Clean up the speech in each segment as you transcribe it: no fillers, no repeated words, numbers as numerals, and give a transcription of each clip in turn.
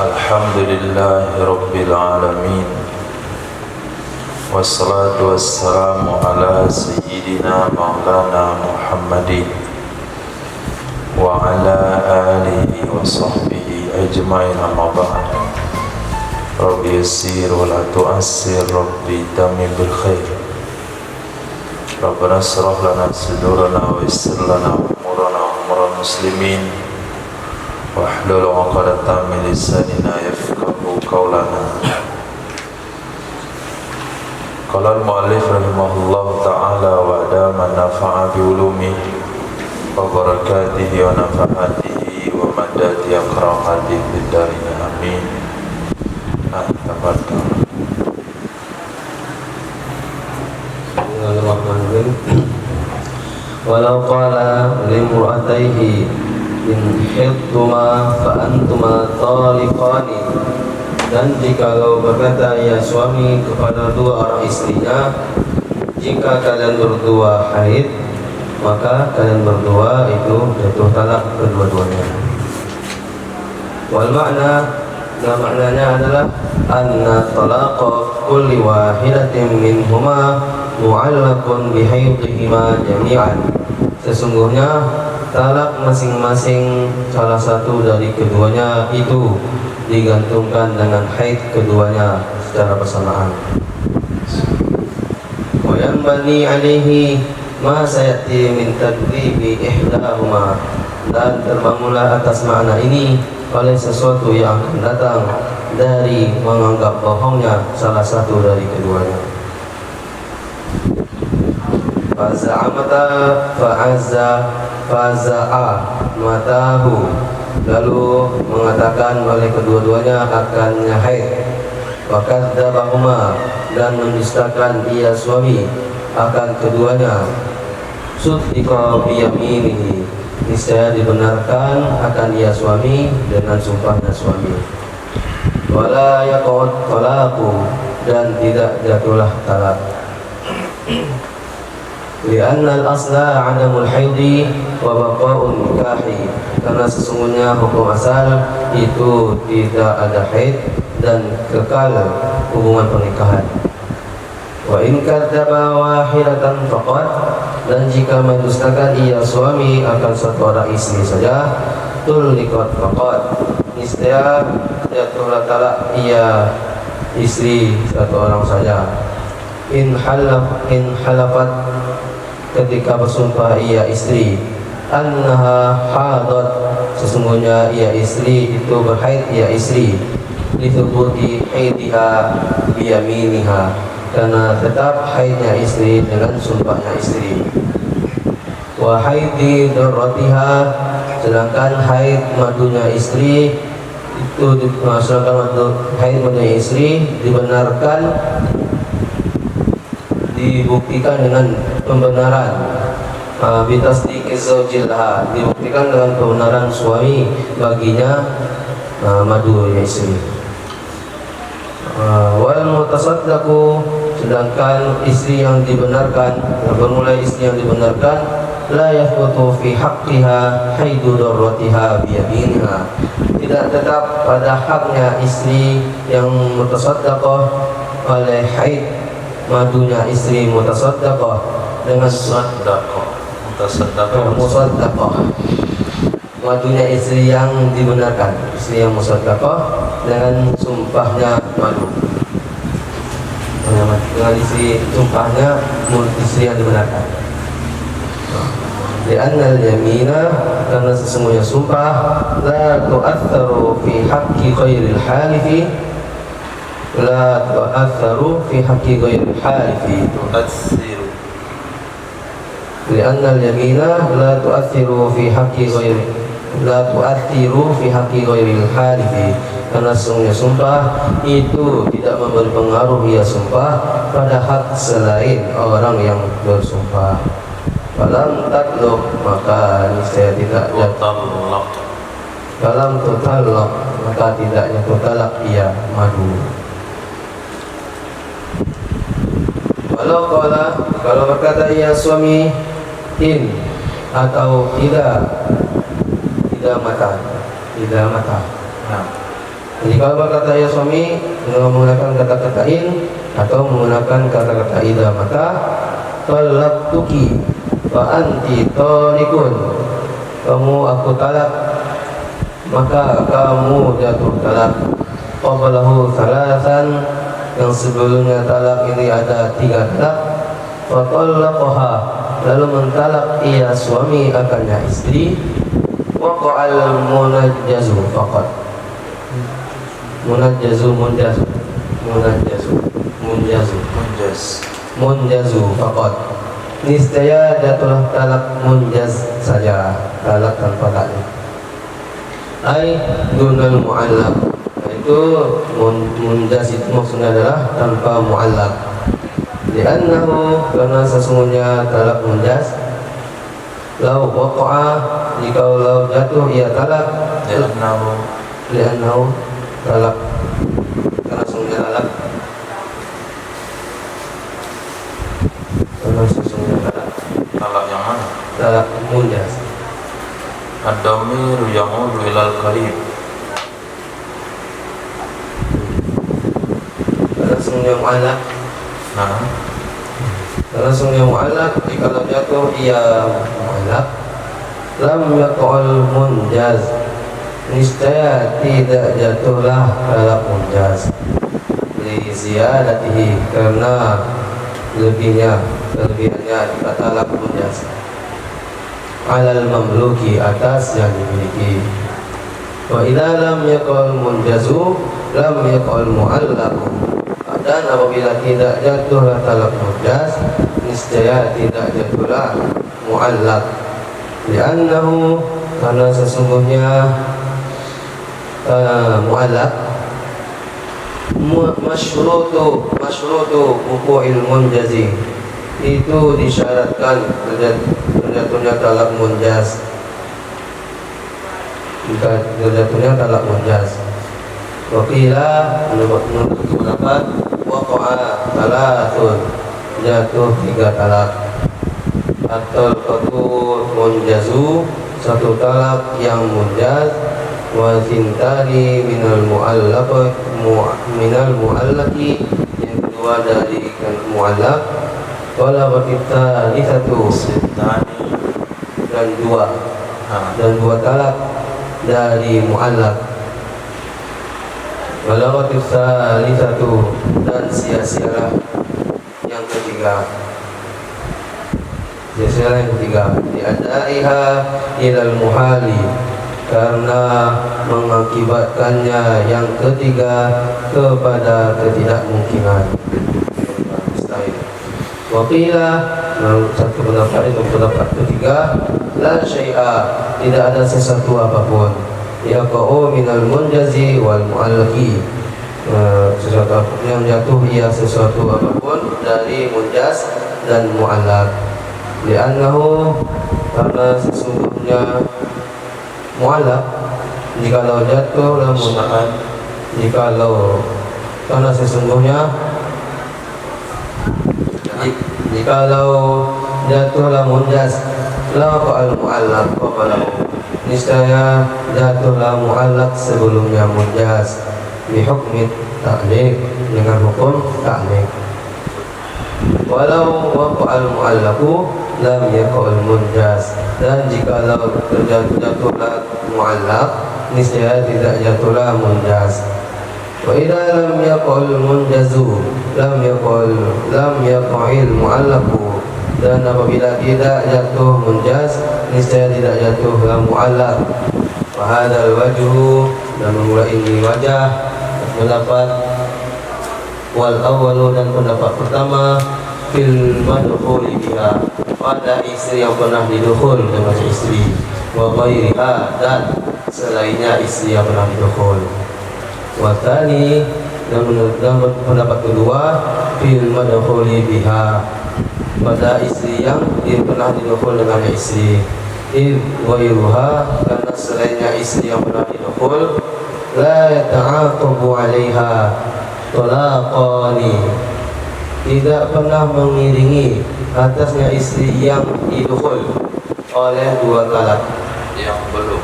Alhamdulillahi Rabbil Alamin. Wassalatu wassalamu ala Sayyidina Maulana Muhammadin wa ala alihi wa sahbihi ajma'in, amma ba'd. Rabbi yassir wa la tu'assir, Rabbi tamim bil khair. Rabbana shrah lana sudurana wa yassir lana umurana wa umura muslimin wahlul 'uqdatam min lisanina yafqahu qawlana. Qala al-mu'allif rahimahullah ta'ala wa adama nafa'a bi ulumihi wa barakatihi wa nafa'atihi wa madadi aqra'atihi fid darin amin. Tafadhal. Bismillahirrahmanirrahim. Walau qala limru'atayhi in khibtuma fa antuma taliqani, dan jikalau berkata ya suami kepada dua orang istrinya, jika kalian berdua haid maka kalian berdua itu jatuh talak kedua-duanya. Wal makna, nah maknanya adalah anna talaqa kulli wahidatin minhuma mu'allaqun bihaydihima jami'an. Sesungguhnya talak masing-masing salah satu dari keduanya itu digantungkan dengan haid keduanya secara bersamaan. Wa yanbani alaihi ma sayati min tadribi ihdahuma, dan terbangunlah atas makna ini oleh sesuatu yang akan datang dari menganggap bohongnya salah satu dari keduanya. Faza'amata faza'a matahu, lalu mengatakan oleh kedua-duanya akannya haid. Wa kadzdzabahuma, dan mendustakan ia suami akan keduanya. Suddiqa biyaminihi, niscaya dibenarkan akan ia suami dengan sumpahnya suami. Wala yaqud talaqu, dan tidak jatuhlah talak. Li'anna al-asla 'adamul haidi wa baqa'un nikahi, karena sesungguhnya hukum asal itu tidak ada haid dan kekal hubungan pernikahan. Wa in kadzdzaba wahidatan faqad, dan jika mendustakan ia suami akan satu orang istri saja, tuliqat faqad, niscaya jatuhlah talak ia istri satu orang saja. In halafat, ketika bersumpah ia istri, annaha hadat, sesungguhnya ia istri itu berhaid ia istri, lithubuti haidiha biyaminiha, karena tetap haidnya istri dengan sumpahnya istri. Wa haidi darratiha, sedangkan haid madunya istri itu haid madunya istri dibenarkan, dibuktikan dengan pembenaran, bitasdiqi zaujilha, dibuktikan dengan kebenaran suami baginya madunya istri. Wal mutasaddaqu, sedangkan istri yang dibenarkan, bermula istri yang dibenarkan, la yathbutu fi haqqiha haidu darratiha biyaminiha, tidak tetap pada haknya istri yang mutasaddaqah oleh haid madunya istri mutasaddaqah dengan musaddaqah, madunya istri yang dibenarkan, istri yang musaddaqah dengan sumpahnya madu, dengan istri sumpahnya istri yang dibenarkan. Li'anna al-yamina, karena sesungguhnya sumpah la tu'atharu fi haqqi ghairil halifi, la tu'atharu fi haqqi ghairil halifi, tu'athiru, li'anna al-yamina la tu'athiru fi haqqi ghairil, la tu'athiru fi haqqi ghairil halifi, karena sesungguhnya sumpah itu tidak memberi pengaruh ia sumpah pada hak selain orang yang bersumpah. Falam tatluk, maka niscaya tidak jatuh. Falam tutallaq, maka tidak jatuh talak ia madu. Walau qala, kalau berkata ia suami in atau tidak mata. Nah, Jika berkata ya suami dengan menggunakan kata-kata in atau menggunakan kata-kata idza, maka talaqtuki wa anti talikun, kamu aku talak maka kamu jatuh talak. Qablahu salasan, yang sebelumnya talak ini ada 3 talak. Fa talaqaha, lalu mentalak ia suami akannya istri. Waqa'al munajjazu faqat, munjazu faqat, niscaya jatuh talak munjaz saja, talak tanpa taknya. Ai dunal mu'allaq, itu munjaz itu maksudnya adalah tanpa mu'allaq. Li'annahu, karena sesungguhnya talak munjaz, lau waqa'a, jika lau jatuh ia talak, li'annahu talak, karena sesungguhnya talak, karena sesungguhnya talak, Talak yang mana? talak munjaz. Ad-damiru ya'udu ilal qarib. Karena sesungguhnya mu'allaq, Nah, karena sesungguhnya mu'allaq, jika lau jatuh ia mu'allaq, lam yaqa'ul munjaz, niscaya tidak jatuhlah talak munjaz. Li ziyadatihi, karena kelebihannya talak munjaz. Alal mamluki, atas yang dimiliki. Wa idza lam yaqul munjazu lam yaqul mu'allaqu, dan apabila tidak jatuhlah talak munjaz, niscaya tidak jatuhlah mu'allaq. Li'annahu, karena sesungguhnya mu'allaq masyrutu wuqu'il munjazi, itu disyaratkan terjatuhnya talak munjaz, terjatuhnya talak munjaz. Waqila, menurut pendapat, waqa'a talatun, jatuh 3 talak. Atau qatu munjazu, 1 talak yang munjaz. Wa thintani minal mu'allaqi, yang kedua dari mu'allaq. Wala wakita isatu, dan 2 talak dari mu'allaq. Wala wakita isatu, dan sia-sialah yang ketiga. Sia-sialah yang ketiga, diadaiha ilal muhali, karena mengakibatkannya yang ketiga kepada ketidakmungkinan. Waqila, menurut satu pendapat itu pendapat ketiga, la syai'a, tidak ada sesuatu apapun, yaqa'u minal munjazi wal mu'allaqi, sesuatu yang jatuh ia sesuatu apapun dari munjaz dan mu'allaq. Li'annahu, karena sesungguhnya mu'allaq, jikalau jatuh lamun, karena sesungguhnya jikalau jatuhlah munjaz, la qa'al mu'allaq qablahu, niscaya jatuhlah mu'allaq sebelumnya munjaz, bi hukmi ta'liq, dengan hukum ta'liq. Walau waqa'al mu'allaqu lam yaqa'ul munjaz, dan jikalau jatuhlah mu'allaq, niscaya tidak jatuhlah munjaz. Wa idza lam yaqa'ul munjazu lam yaqa'il mu'allaqu, dan apabila tidak jatuh munjaz, niscaya tidak jatuhlah mu'allaq. Wa hadzal wajhu, dan memulai ini wajah pendapat wal awwalu, dan pendapat pertama, fil madkhuli biha, pada istri yang pernah didukhul dengan istri, wa ghairiha, dan selainnya istri yang pernah didukhul. Wa tsani, dan pendapat kedua, fil madkhuli biha, pada istri yang pernah didukhul dengan istri, ghairuha, karena selainnya istri yang pernah didukhul, la yata'aqabu 'alaiha talaqani, tidak pernah mengiringi atasnya istri yang didukhul oleh 2 talak. yang belum.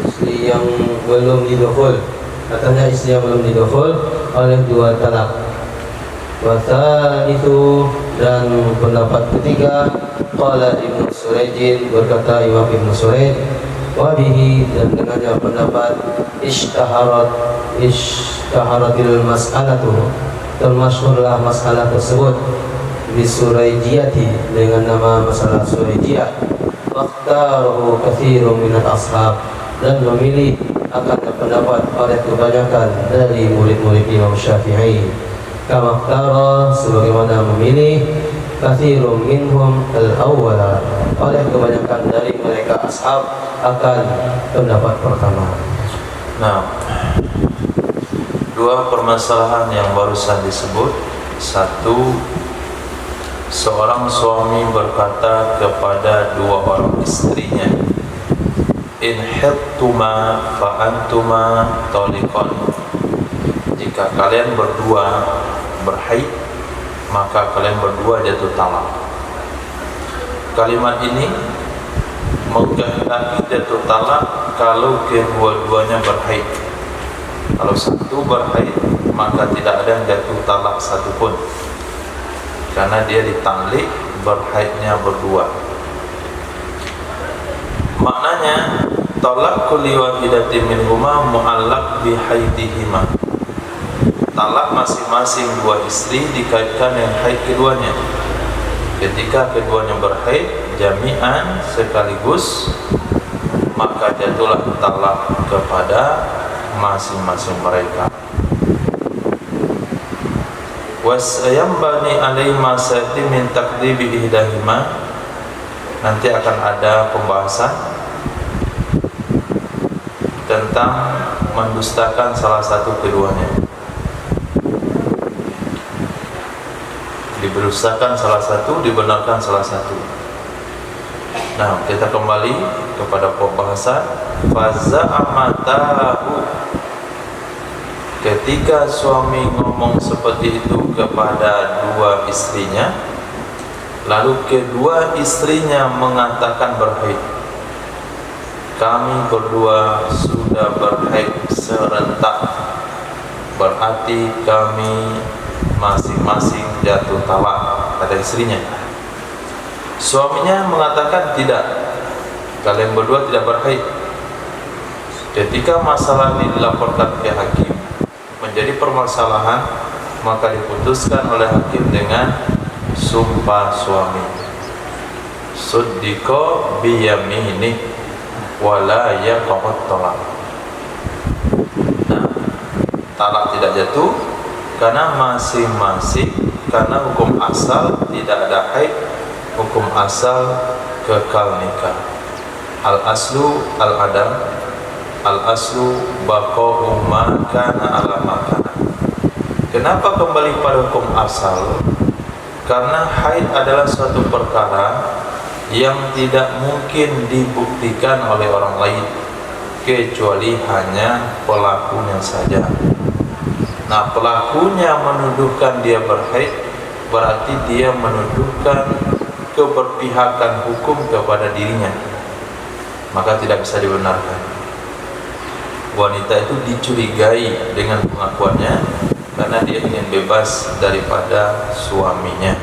Istri istri yang belum didukhul, katanya istri yang belum didukhul oleh dua talak. Wasa itu, dan pendapat ketiga, qala Ibnu Suraijin, berkata Imam Ibnu Suraij, wabihi, dan dengannya pendapat ishtaharatil mas'alatu, termasyhurlah masalah tersebut di Suraijiyati, dengan nama masalah Suraijiyah. Waqtarahu katsirun minal ashab, dan memilih akan pendapat oleh kebanyakan dari murid-murid Imam Syafi'i. Kama qtara, sebagaimana memilih katsirun minhum al-awwala, oleh kebanyakan dari mereka ashab akan pendapat pertama. Nah, dua permasalahan yang barusan disebut. Satu, seorang suami berkata kepada dua orang istrinya, in hittuma fa antuma taliqan, jika kalian berdua berhaid maka kalian berdua jatuh talak. Kalimat ini menghendaki jatuh talak kalau kedua-duanya berhaid. Kalau satu berhaid maka tidak ada yang jatuh talak satupun, karena dia ditalik berhaidnya berdua. Maknanya talak kulli wahidatin minhuma mu'allaq bi haidihima, talak masing-masing dua istri dikaitkan dengan haid keduanya. Ketika keduanya berhaid jami'an sekaligus, maka jatuhlah talak kepada masing-masing mereka. Wasayambani alaihi ma sa'ti min takdzibi ihdahima, nanti akan ada pembahasan tentang mendustakan salah satu keduanya. Diberdustakan salah satu, dibenarkan salah satu. Nah, kita kembali kepada pembahasan faza'amatahu. Ketika suami ngomong seperti itu kepada dua istrinya, lalu kedua istrinya mengatakan berhaid, kami berdua sudah berhaid serentak, berarti kami masing-masing jatuh talak, kata istrinya. Suaminya mengatakan tidak, kalian berdua tidak berhaid. Ketika masalah ini dilaporkan ke hakim, menjadi permasalahan, maka diputuskan oleh hakim dengan sumpah suami. Suddiqa biyamini wala yaqut talak. Nah, talak tidak jatuh karena masing-masing, karena hukum asal tidak ada haid, hukum asal kekal nikah. Al aslu al adam, al aslu baqa'u ma kana ala ma kana. Kenapa kembali pada hukum asal? Karena haid adalah suatu perkara yang tidak mungkin dibuktikan oleh orang lain kecuali hanya pelakunya saja. Nah, pelakunya menuduhkan dia berhaid, berarti dia menuduhkan keberpihakan hukum kepada dirinya, maka tidak bisa dibenarkan. Wanita itu dicurigai dengan pengakuannya karena dia ingin bebas daripada suaminya.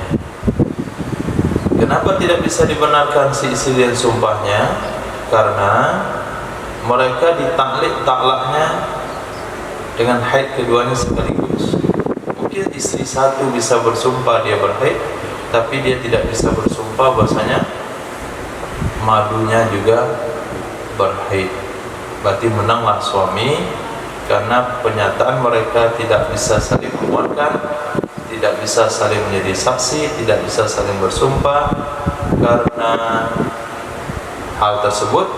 Kenapa tidak bisa dibenarkan si istri dan sumpahnya? Karena mereka ditaklid taklaknya dengan haid keduanya sekaligus. Mungkin istri satu bisa bersumpah dia berhaid, tapi dia tidak bisa bersumpah bahasanya madunya juga berhaid. Berarti menanglah suami, karena penyataan mereka tidak bisa saling menguatkan, tidak bisa saling menjadi saksi, tidak bisa saling bersumpah. Karena hal tersebut,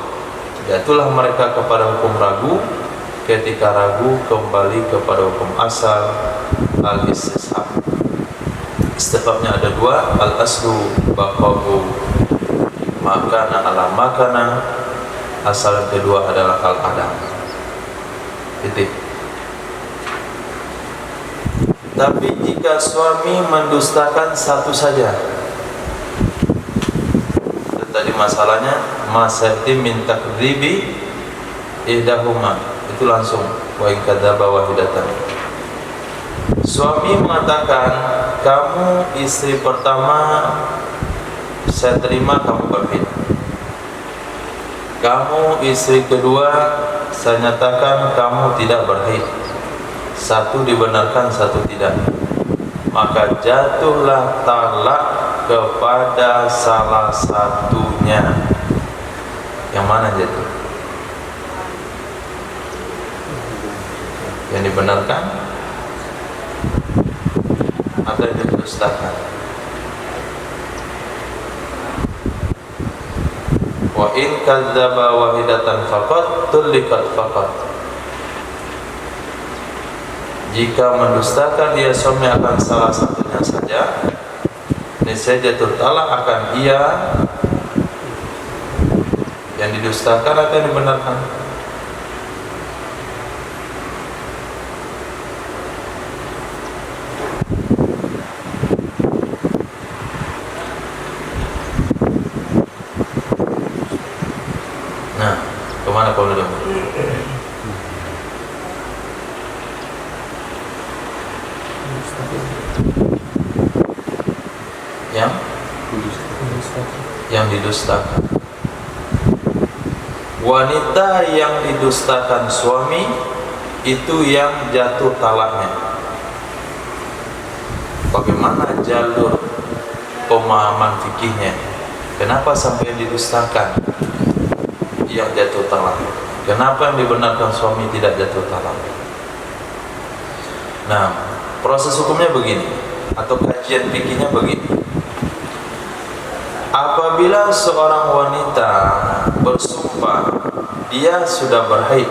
jatuhlah mereka kepada hukum ragu. Ketika ragu, kembali kepada hukum asal al-istishab. Istifhamnya ada dua, al-aslu baqa'u makana ala makana, asal yang kedua adalah al-adam. Titik. Tapi jika suami mendustakan satu saja, tadi masalahnya masati min takdzibi ihdahuma, itu langsung wa in kadzaba wahidatan. Suami mengatakan, kamu istri pertama saya terima kamu berhaid. Kamu istri kedua saya nyatakan kamu tidak berhaid. Satu dibenarkan, satu tidak. Maka jatuhlah talak kepada salah satunya. Yang mana jatuh? Yang dibenarkan atau yang didustakan? Wa in kadzdzaba wahidatan faqat tulikat faqat. Jika mendustakan dia suami akan salah satunya saja, niscaya jatuh talak akan ia yang didustakan atau yang dibenarkan. Nah, kemana kau dulu? Yang didustakan. Wanita yang didustakan suami itu yang jatuh talaknya. Bagaimana jalur pemahaman fikihnya? Kenapa sampai yang didustakan yang jatuh talak? Kenapa yang dibenarkan suami tidak jatuh talak? Nah, proses hukumnya begini, atau kajian fikihnya begini. Apabila seorang wanita bersumpah dia sudah berhaid,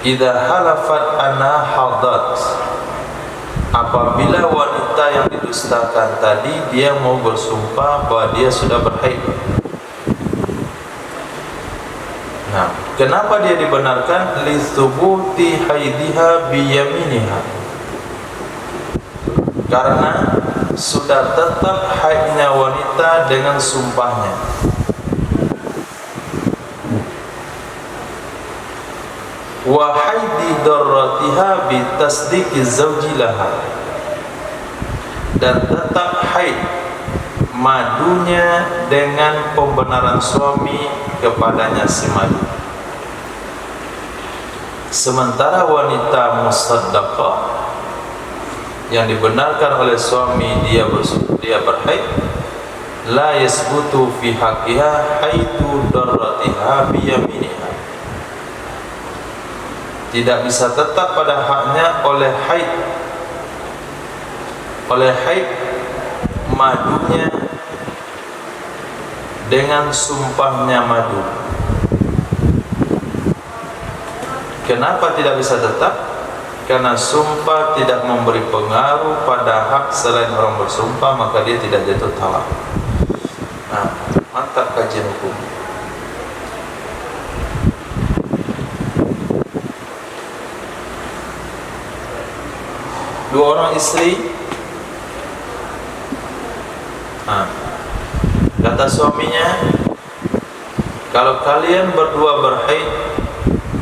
idza halafat anna hadat, apabila wanita yang didustakan tadi dia mau bersumpah bahwa dia sudah berhaid. Nah, kenapa dia dibenarkan? Li thubuti haidiha bi yaminiha, karena sudah tetap haidnya wanita dengan sumpahnya. Wa haidi darratiha bi tasdiqi zawji laha, dan tetap haid madunya dengan pembenaran suami kepadanya si madu. Sementara wanita musaddaqah yang dibenarkan oleh suami dia berhaid, la yasbutu fi haqqiha haitu darratiha bi yaminiha, tidak bisa tetap pada haknya oleh haid madunya dengan sumpahnya madu. Kenapa tidak bisa tetap? Karena sumpah tidak memberi pengaruh pada hak selain orang bersumpah, maka dia tidak jatuh talak. Nah, mantap kajian hukum. Dua orang istri, kata suaminya, kalau kalian berdua berhaid,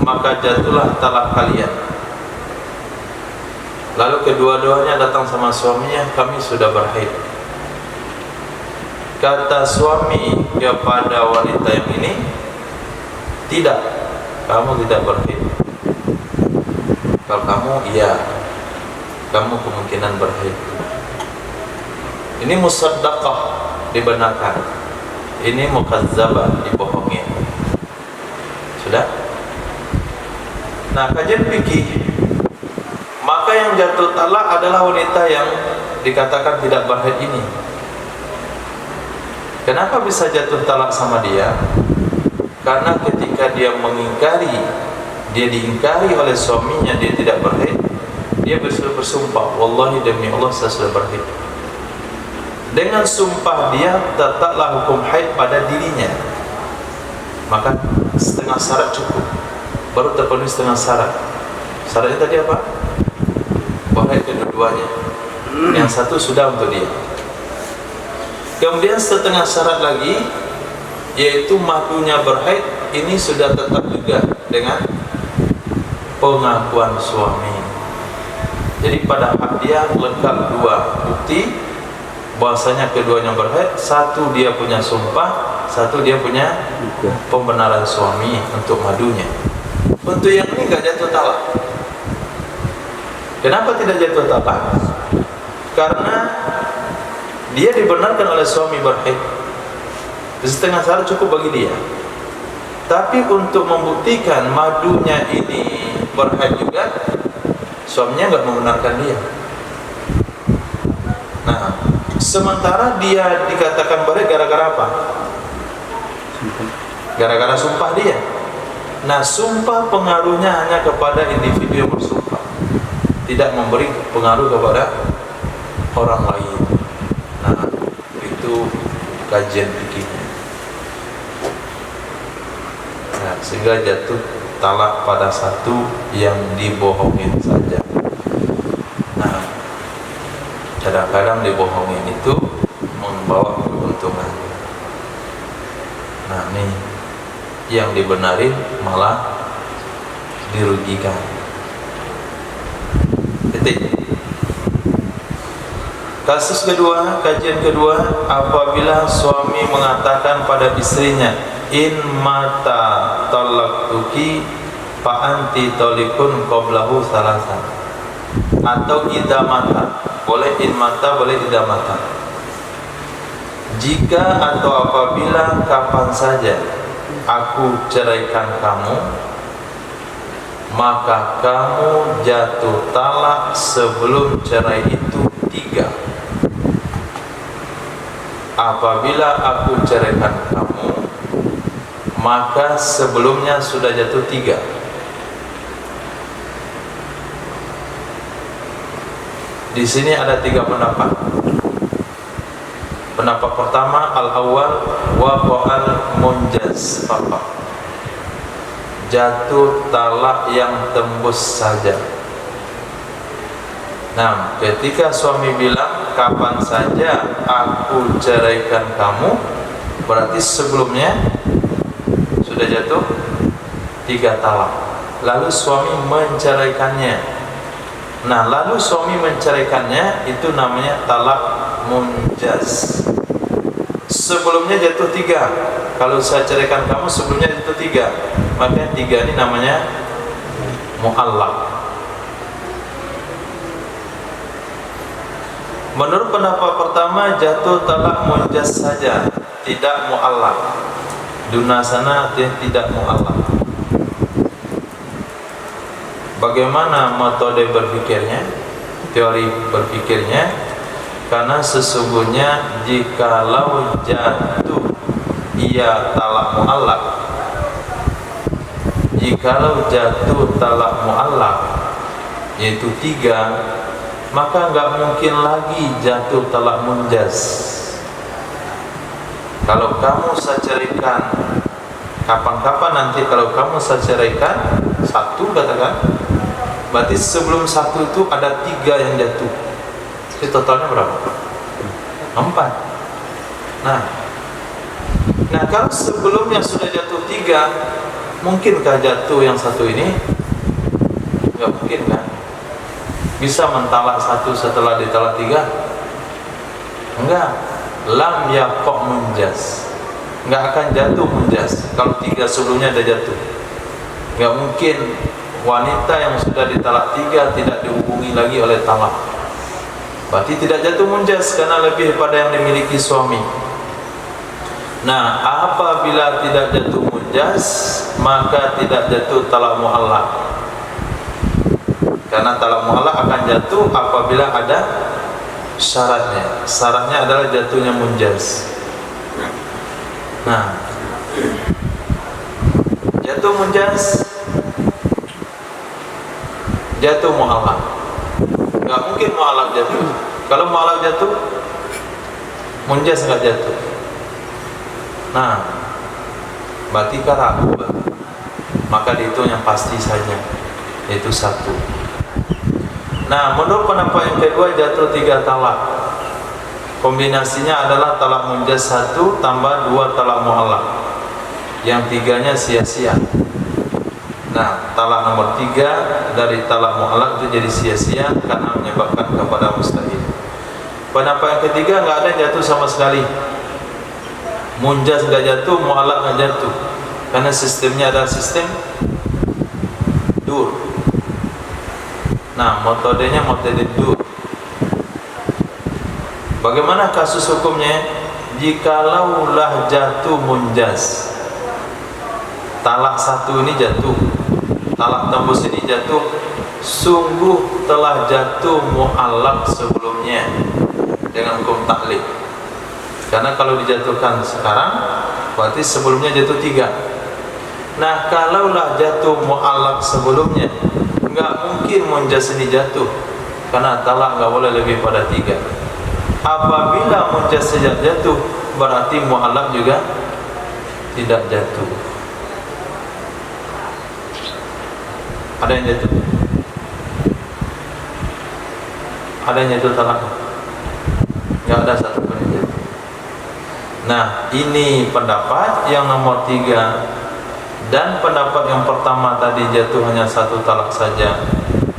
maka jatuhlah talak kalian. Lalu kedua-duanya datang sama suaminya, kami sudah berhaid. Kata suami kepada wanita yang ini, tidak, kamu tidak berhaid. Kalau kamu, iya, kamu kemungkinan berhaid. Ini musaddaqah, dibenarkan. Ini mukazzabah, dibohongin. Sudah? Nah, kajian fikih, maka yang jatuh talak adalah wanita yang dikatakan tidak berhaid ini. Kenapa bisa jatuh talak sama dia? Karena ketika dia mengingkari, dia diingkari oleh suaminya, dia tidak berhaid, dia bersumpah, wallahi demi Allah saya sudah berhaid. Dengan sumpah dia tetaplah hukum haid pada dirinya. Maka setengah syarat cukup, baru terpenuhi setengah syarat. Syaratnya tadi apa? Berhaid kedua-duanya. Yang satu sudah untuk dia. Kemudian setengah syarat lagi, yaitu madunya berhaid, ini sudah tetap juga dengan pengakuan suami. Jadi pada hak dia lengkap dua bukti bahwasanya keduanya berhaid. Satu dia punya sumpah, satu dia punya pembenaran suami untuk madunya. Untuk yang ini nggak jatuh talak. Kenapa tidak jatuh talak? Karena dia dibenarkan oleh suami berhaid. Setengah syarat cukup bagi dia. Tapi untuk membuktikan madunya ini berhaid juga, suaminya nggak membenarkan dia. Nah, sementara dia dikatakan berhaid gara-gara apa? Gara-gara sumpah dia. Nah, sumpah pengaruhnya hanya kepada individu yang bersumpah, tidak memberi pengaruh kepada orang lain. Nah, itu kajian fikihnya. Nah, sehingga jatuh talak pada satu yang dibohongin saja. Nah, kadang-kadang dibohongin itu membawa keuntungan. Nah, ini yang dibenarin malah dirugikan. Titik. Kasus kedua, kajian kedua, apabila suami mengatakan pada istrinya, in mata talaqtuki fa anti talikun qablahu salasan, atau idza mata, boleh in mata, boleh idza mata. Jika atau apabila kapan saja aku ceraikan kamu, maka kamu jatuh talak sebelum cerai itu 3. Apabila aku ceraikan kamu, maka sebelumnya sudah jatuh 3. Di sini ada 3 pendapat. Pendapat pertama, al-awwal waqa'al munjaz faqat, jatuh talak yang tembus saja. Nah, ketika suami bilang kapan saja aku ceraikan kamu, berarti sebelumnya sudah jatuh 3 talak. Lalu suami menceraikannya. Nah, lalu suami menceraikannya itu namanya talak munjaz. Sebelumnya jatuh 3. Kalau saya ceraikan kamu sebelumnya jatuh 3, maka 3 ini namanya mu'allaq. Menurut pendapat pertama, jatuh talak munjaz saja, tidak mu'allaq. Dunasana tidak mu'allaq. Bagaimana metode berpikirnya, teori berpikirnya? Karena sesungguhnya jikalau jatuh ia talak mu'allaq, jikalau jatuh talak mu'allaq yaitu 3, maka enggak mungkin lagi jatuh talak munjaz. Kalau kamu saya ceraikan, kapan-kapan nanti kalau kamu saya ceraikan 1 katakan, berarti sebelum 1 itu ada 3 yang jatuh. Jadi totalnya berapa? 4. Nah, kalau sebelumnya sudah jatuh 3, mungkinkah jatuh yang 1 ini? Enggak mungkin kan? Bisa mentalak 1 setelah ditalak 3? Enggak. Lam yaqa' munjaz. Enggak akan jatuh munjaz kalau 3 sebelumnya ada jatuh. Enggak mungkin wanita yang sudah ditalak 3 tidak dihubungi lagi oleh talak. Berarti tidak jatuh munjaz karena lebih pada yang dimiliki suami. Nah, apabila tidak jatuh munjaz, maka tidak jatuh talak mu'allaq. Karena talak mu'allaq akan jatuh apabila ada syaratnya. Syaratnya adalah jatuhnya munjaz. Nah, jatuh munjaz, jatuh mu'allaq. Enggak mungkin mu'allaq jatuh. Kalau mu'allaq jatuh, munjaz enggak jatuh. Nah, berarti ragu, maka dihitung yang pasti saja, yaitu 1. Nah, menurut pendapat yang kedua jatuh 3 talak. Kombinasinya adalah talak munjaz 1 tambah 2 talak mu'allaq. Yang 3-nya sia-sia. Nah, talak nomor 3 dari talak mu'allaq itu jadi sia-sia karena menyebabkan kepada mustahil. Pendapat yang ketiga, enggak ada jatuh sama sekali. Munjaz enggak jatuh, mu'allaq enggak jatuh. Karena sistemnya adalah sistem dur. Nah, metodenya metode dur. Bagaimana kasus hukumnya? Jikalaulah jatuh munjaz, talak 1 ini jatuh, talak tembus ini jatuh, sungguh telah jatuh mu'allaq sebelumnya dengan hukum taklid. Karena kalau dijatuhkan sekarang, berarti sebelumnya jatuh 3. Nah, kalaulah jatuh mu'allaq sebelumnya, enggak mungkin munjaz ini jatuh, karena talak enggak boleh lebih pada 3. Apabila munjaz sejak jatuh, berarti mu'allaq juga tidak jatuh. Ada yang jatuh? Ada yang jatuh talak? Enggak ada satu pun yang jatuh. Nah, ini pendapat yang nomor 3. Dan pendapat yang pertama tadi jatuh hanya 1 talak saja.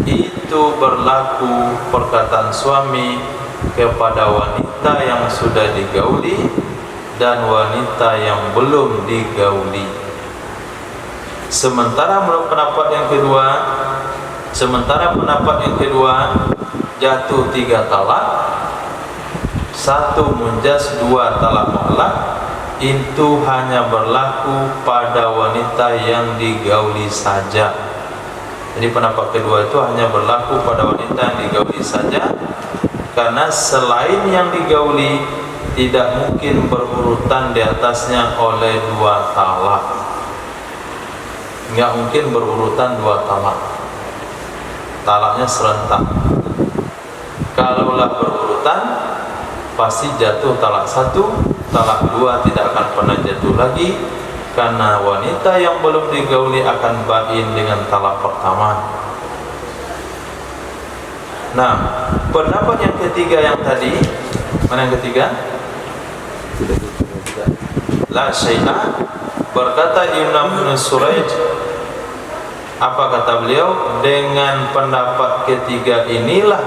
Itu berlaku perkataan suami kepada wanita yang sudah digauli dan wanita yang belum digauli. Sementara pendapat yang kedua jatuh 3 talak, 1 munjaz, 2 talak mu'allaq, itu hanya berlaku pada wanita yang digauli saja. Jadi pendapat kedua itu hanya berlaku pada wanita yang digauli saja, karena selain yang digauli tidak mungkin berurutan di atasnya oleh 2 talak. Enggak mungkin berurutan 2 talak. Talaknya serentak. Kalaulah berurutan, pasti jatuh talak 1, talak 2 tidak akan pernah jatuh lagi, karena wanita yang belum digauli akan bain dengan talak pertama. Nah, pendapat yang ketiga yang tadi, mana yang ketiga? La syai'a, berkata Ibnu Suraij, apa kata beliau? Dengan pendapat ketiga inilah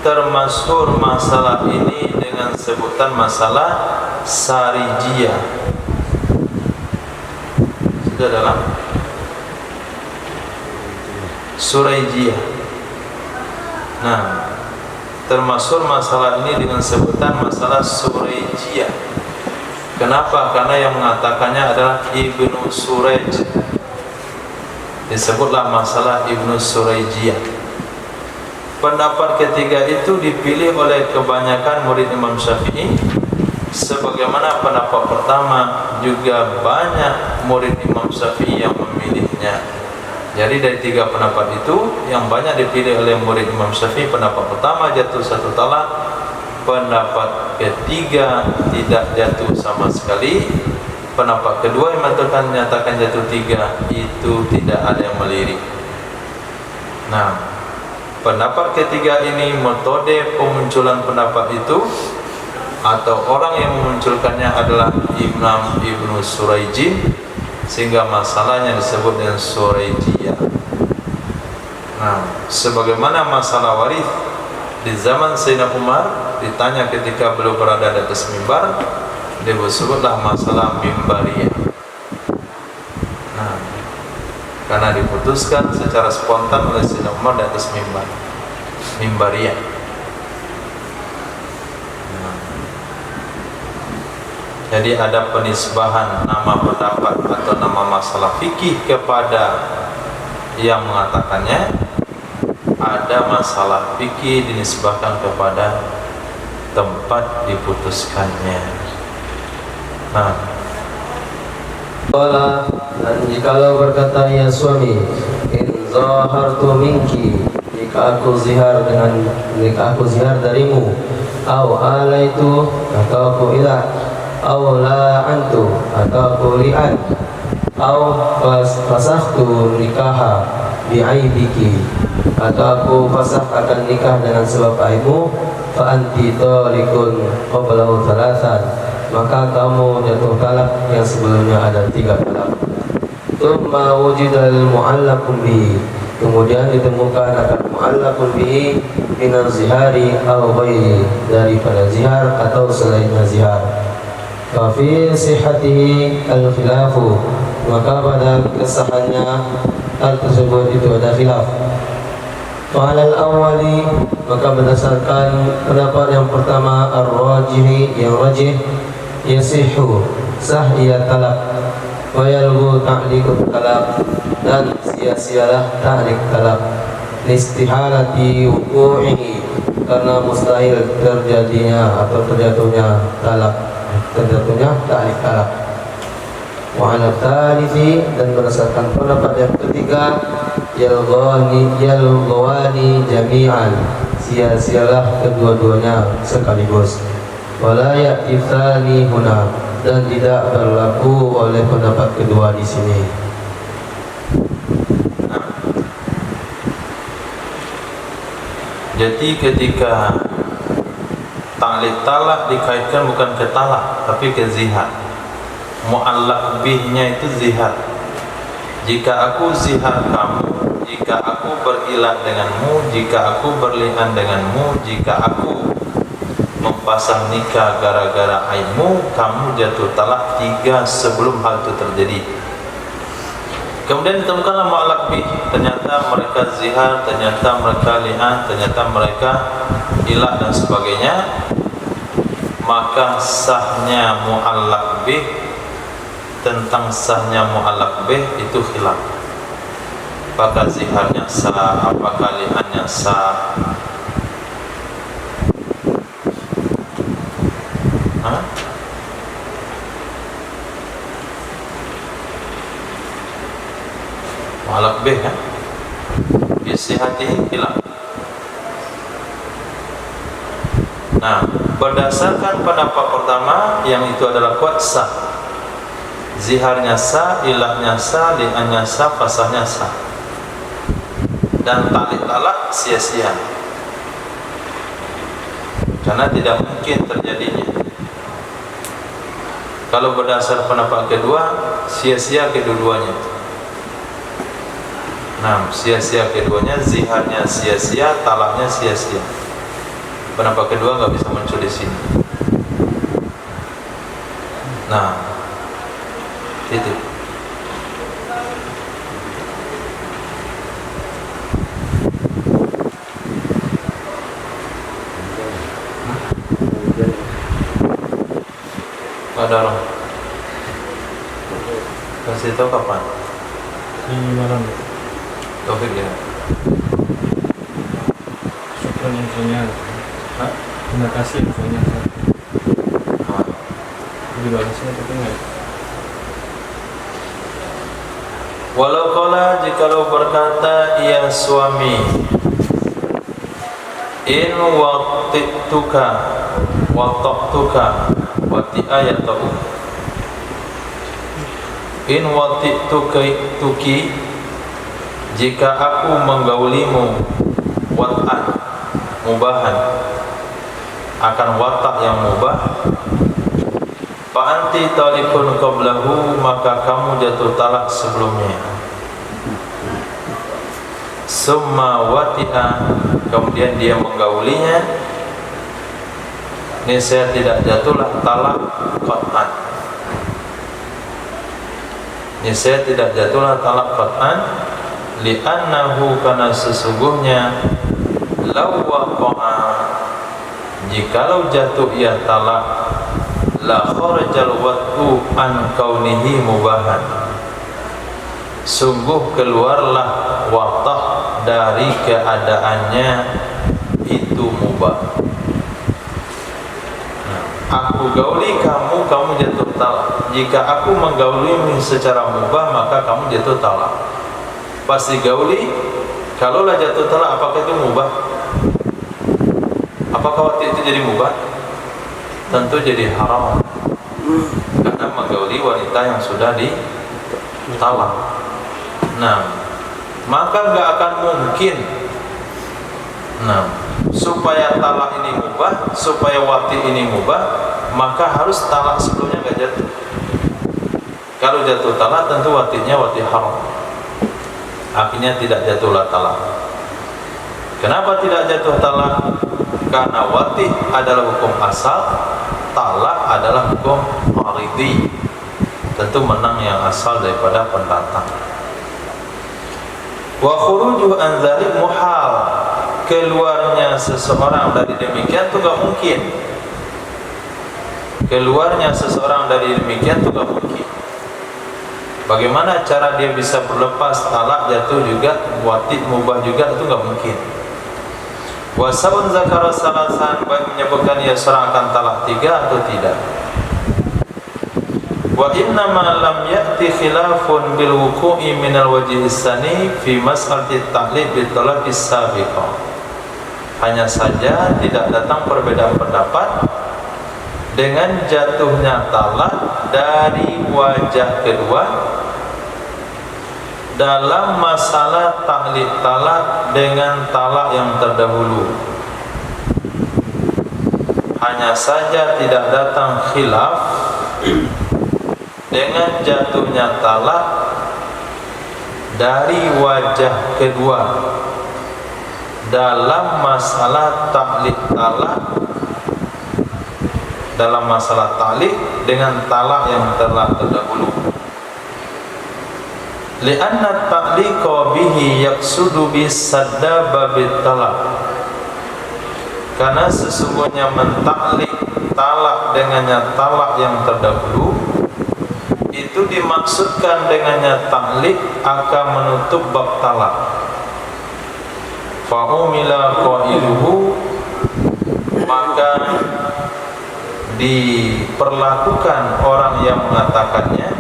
termasyhur masalah ini dengan sebutan masalah sarijiyah. Sudah dalam suraijiyah. Nah, termasuk masalah ini dengan sebutan masalah suraijiyah. Kenapa? Karena yang mengatakannya adalah Ibnu Suraij. Disebutlah masalah Ibnu Suraijiyah. Pendapat ketiga itu dipilih oleh kebanyakan murid Imam Syafi'i, sebagaimana pendapat pertama juga banyak murid Imam Syafi'i yang memilihnya. Jadi dari 3 pendapat itu yang banyak dipilih oleh murid Imam Syafi'i, pendapat pertama jatuh 1 talak, pendapat ketiga tidak jatuh sama sekali, pendapat kedua yang menyatakan jatuh 3 itu tidak ada yang melirik. Nah, pendapat ketiga ini metode pemunculan pendapat itu atau orang yang memunculkannya adalah Imam Ibnu Suraijin, sehingga masalahnya disebut dengan suraijiyah. Nah, sebagaimana masalah waris di zaman Sayyidina Umar ditanya ketika beliau berada di atas mimbar, dia disebutlah masalah mimbariyah. Nah, karena diputuskan secara spontan oleh Sayyidina Umar di atas mimbar, mimbariyah. Jadi ada penisbahan nama pendapat atau nama masalah fikih kepada yang mengatakannya, ada masalah fikih dinisbahkan kepada tempat diputuskannya. Nah, dan jikalau berkata ya suami, in zahartu minki, jika aku zihar darimu, au alaitu, atau aku ilah, au la'antu, atau aku li'an, au fasahtu nikaha bi'aibiki, atau aku fasah akan nikah dengan sebab aibmu, fa anti talikun qablahu thalathan, maka kamu jatuh talak yang sebelumnya ada 3 talak. Tsumma wujidal mu'allaqun bihi, kemudian ditemukan akan mu'allaqun bihi minan zihari aw ghairi, daripada zihar atau selainnya zihar. Fa fi sihhatihi al-khilafu, maka pada kesahannya hal tersebut itu ada khilaf. Wa alal awwali, maka berdasarkan pendapat yang pertama ar-rajihi, yang rajih, yasihhu sah ia talak, wa yalghu ta'liqut talak, dan sia-sialah ta'liq talak, listihalati wuqu'ihi, karena mustahil terjadinya atau terjatuhnya ta'liq talak. Wa ala thalithi, dan berdasarkan pendapat yang ketiga, yalghani jami'an, sia-sialah kedua-duanya sekaligus. Wala ya'ti tsani huna, dan tidak berlaku oleh pendapat kedua di sini. Jadi ketika ta'liq talak dikaitkan bukan ke talak tapi ke zihar. Mu'allaq bihnya itu zihar. Jika aku zihar kamu, jika aku berilah denganmu, jika aku berlian denganmu, jika aku mempasang nikah gara-gara aibmu, kamu jatuh talak 3 sebelum hal itu terjadi. Kemudian ditemukanlah mu'allaq bih, ternyata mereka zihar, ternyata mereka li'an, ternyata mereka ilah dan sebagainya. Maka sahnya mu'allaq bih, tentang sahnya mu'allaq bih itu khilaf. Apakah ziharnya sah, apakah li'annya sah? Mu'allaq bih kan? Bisihatihi khilaf. Nah, berdasarkan pendapat pertama yang itu adalah kuat sah. Ziharnya sah, ilahnya sah, li'annya sah, fasahnya sah. Dan ta'liq talak sia-sia, karena tidak mungkin terjadinya. Kalau berdasar pendapat kedua, sia-sia kedua-duanya. Nah, sia-sia keduanya, ziharnya sia-sia, talaknya sia-sia. Pendapat kedua nggak bisa muncul di sini. Nah, itu. Ada orang kasih tahu kapan? Ini malam. Taufik ya. Syukran infonya. Terima kasih infonya. Jadi bagusnya tapi enggak. Walau qala, jikalau berkata ia suami, in waqtituka waqtuka wati ayatuhu, in waqtituki, jika aku menggaulimu, wat'an mubahan, akan watak yang mubah, fa anti talikun qablahu, maka kamu jatuh talak sebelumnya. Summa wati'a, kemudian dia menggaulinya, niscaya tidak jatuhlah talak qat'an. Niscaya tidak jatuhlah talak qat'an, li'annahu, karena sesungguhnya, law waqa'a, jikalau jatuh ia talak, la kharajal wat'u an kaunihi mubahan, sungguh keluarlah watak dari keadaannya itu mubah. Aku gauli kamu, kamu jatuh talak. Jika aku menggaulimu secara mubah, maka kamu jatuh talak. Pasti gauli, kalaulah jatuh talak, apakah itu mubah? Apakah waktu itu jadi mubah? Tentu jadi haram, karena menggauli wanita yang sudah ditalak. Nah, maka gak akan mungkin supaya talak ini mubah, supaya wati ini mubah, maka harus talak sebelumnya nggak jatuh. Kalau jatuh talak tentu watinya wati haram, akhirnya tidak jatuhlah talak. Kenapa tidak jatuh talak? Karena wati adalah hukum asal, talak adalah hukum aridi. Tentu menang yang asal daripada pendatang. Wa khuruju an dzalik muhal, keluarnya seseorang dari demikian itu gak mungkin. Keluarnya seseorang dari demikian itu gak mungkin. Bagaimana cara dia bisa berlepas talak jatuh juga, wati mubah juga, itu gak mungkin. Wa saun zakara salasan, baik menyebutkan ia seorang akan talak 3 atau tidak. Wa inna ma lam ya'ti khilafun bil wuqu'i min al wajhi tsani fi mas'alati ta'lid bi talaqis sabiqah. Hanya saja tidak datang perbedaan pendapat dengan jatuhnya talak dari wajah kedua dalam masalah ta'lid talak dengan talak yang terdahulu. Hanya saja tidak datang khilaf dengan jatuhnya talak dari wajah kedua dalam masalah ta'liq talak, dalam masalah ta'liq dengan talak yang telah terdahulu. Li'anna ta'liqa bihi yaqsudu bisadda babit talak, karena sesungguhnya mentaklik talak dengannya talak yang terdahulu itu dimaksudkan dengannya taklik akan menutup bab talak. Fa'umila qailuhu, maka diperlakukan orang yang mengatakannya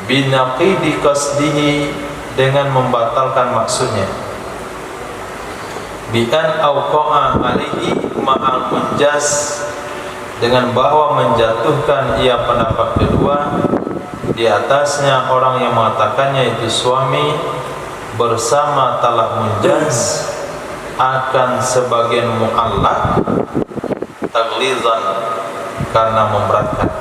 binaqidi qasdihi, dengan membatalkan maksudnya, bi'an awqa'a alaihi ma'al munjas, dengan bahwa menjatuhkan ia pendapat kedua di atasnya orang yang mengatakannya itu suami bersama talak munjas akan sebagian mu'allaq taglizan, karena memberatkan.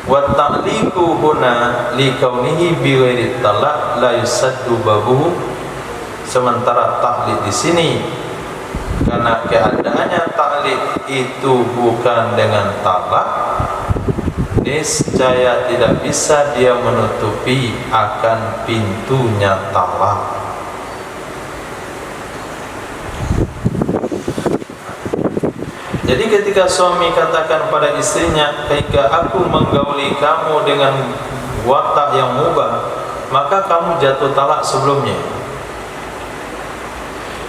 Wa ta'liqu huna li kaunihi bi ghairi talaq la yusaddu babuhu, sementara taklid di sini karena keadaannya taklid itu bukan dengan talak, niscaya tidak bisa dia menutupi akan pintunya talak. Jadi ketika suami katakan pada istrinya, ketika aku menggauli kamu dengan watak yang mubah, maka kamu jatuh talak sebelumnya.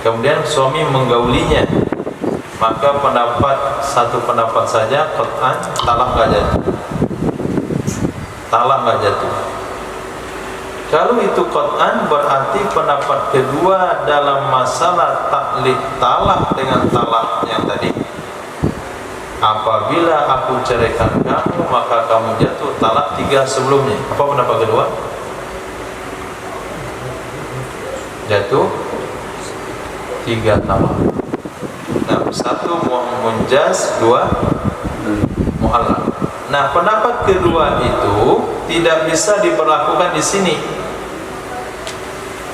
Kemudian suami menggaulinya, maka satu pendapat saja qat'an talak enggak jatuh. Talak enggak jatuh. Kalau itu qat'an berarti pendapat kedua dalam masalah taklid talak dengan talak yang tadi. Apabila aku ceraikan kamu, maka kamu jatuh talak 3 sebelumnya. Apa pendapat kedua? Jatuh 3 talak. Nah, 1 munjas, 2 mu'allaq. Nah, pendapat kedua itu tidak bisa diberlakukan di sini.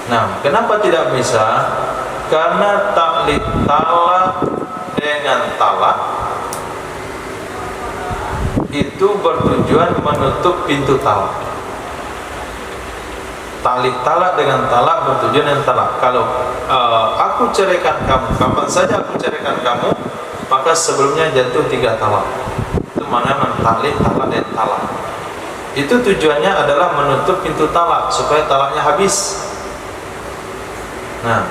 Nah, kenapa tidak bisa? Karena taklid talak dengan talak itu bertujuan menutup pintu talak. Taklid talak dengan talak bertujuan dengan talak. Kalau aku ceraikan kamu, kapan saja aku ceraikan kamu, maka sebelumnya jatuh 3 talak. Itu mana taklid talak dan talak. Itu tujuannya adalah menutup pintu talak supaya talaknya habis. Nah,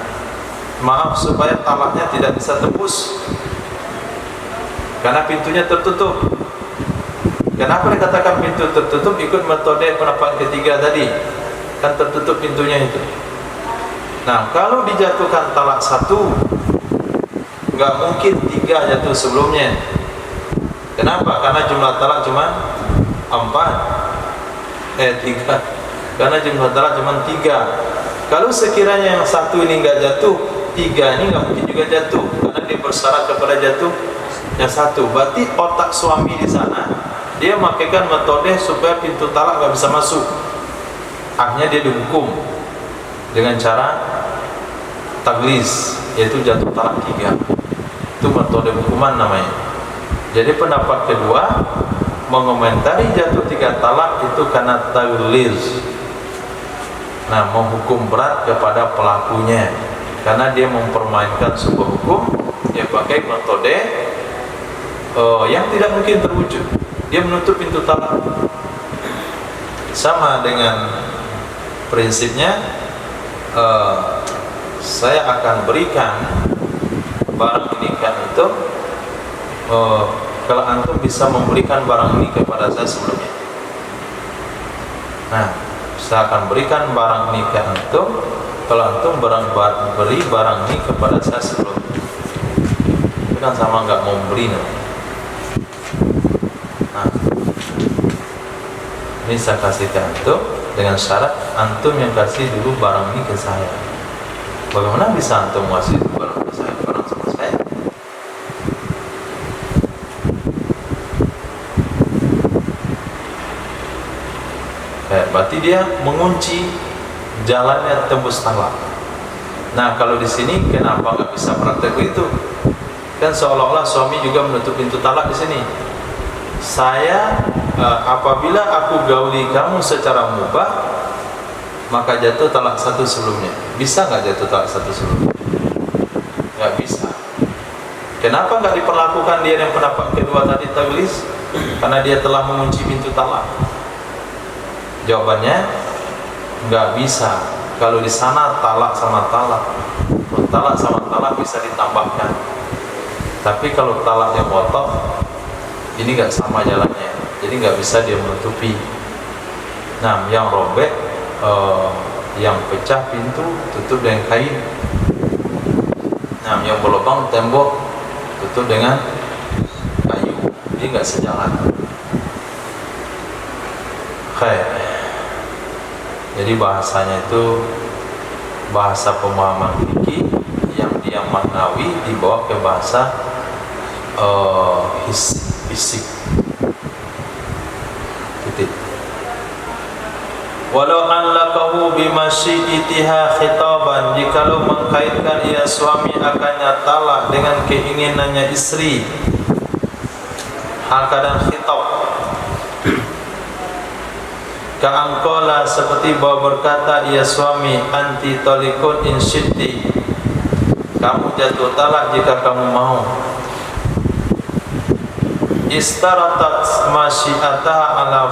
maaf, supaya talaknya tidak bisa tembus karena pintunya tertutup. Kenapa dikatakan pintu tertutup? Ikut metode pendapat ketiga tadi, kan tertutup pintunya itu. Nah, kalau dijatuhkan talak 1, nggak mungkin 3 jatuh sebelumnya. Kenapa? Karena jumlah talak cuma 3. Karena jumlah talak cuma 3. Kalau sekiranya yang 1 ini nggak jatuh, ketiga ini nggak mungkin juga jatuh karena dia bersyarat kepada jatuh yang satu. Berarti otak suami di sana dia makaikan metode supaya pintu talak nggak bisa masuk. Akhirnya dia dihukum dengan cara tagliz, yaitu jatuh talak 3. Itu metode hukuman namanya. Jadi pendapat kedua mengomentari jatuh 3 talak itu karena tagliz. Nah, menghukum berat kepada pelakunya karena dia mempermainkan sebuah hukum, dia pakai metode yang tidak mungkin terwujud. Dia menutup pintu talak. Sama dengan prinsipnya, saya akan berikan barang nikah itu kalau antum bisa memberikan barang ini kepada saya sebelumnya. Nah, saya akan berikan barang nikah antum kalau antum beri barang ini kepada saya sebelumnya. Itu kan sama nggak mau beli namanya. Nah, ini saya kasih ke antum dengan syarat antum yang kasih dulu barang ini ke saya. Bagaimana bisa antum ngasih barang ke saya, barang sama saya? Berarti dia mengunci jalannya tembus talak. Nah, kalau di sini kenapa nggak bisa praktek itu? Kan seolah-olah suami juga menutup pintu talak di sini. Saya apabila aku gauli kamu secara mubah, maka jatuh talak 1 sebelumnya. Bisa nggak jatuh talak 1 sebelumnya? Nggak bisa. Kenapa nggak diperlakukan dia yang pendapat kedua tadi tagliz? Karena dia telah mengunci pintu talak. Jawabannya nggak bisa. Kalau di sana talak sama talak bisa ditambahkan. Tapi kalau talak yang motok, ini nggak sama jalannya. Jadi nggak bisa dia menutupi. Nah, yang robek, yang pecah pintu tutup dengan kain. Nah, yang berlubang tembok tutup dengan kayu. Ini nggak sejalan. Khair. Jadi bahasanya itu bahasa pemahaman fikih yang dia maknawi dibawa ke bahasa fisik. Titik. Walau allaqahu bimasyi'itiha khitaban, jikalau mengkaitkan ia suami akannya talak dengan keinginannya istri, hal keadaan khitab. Ka'angkola seperti bahwa berkata ia suami, anti talikun in syi'ti, kamu jatuh talak jika kamu mau. Istaratat masyi'ataha ala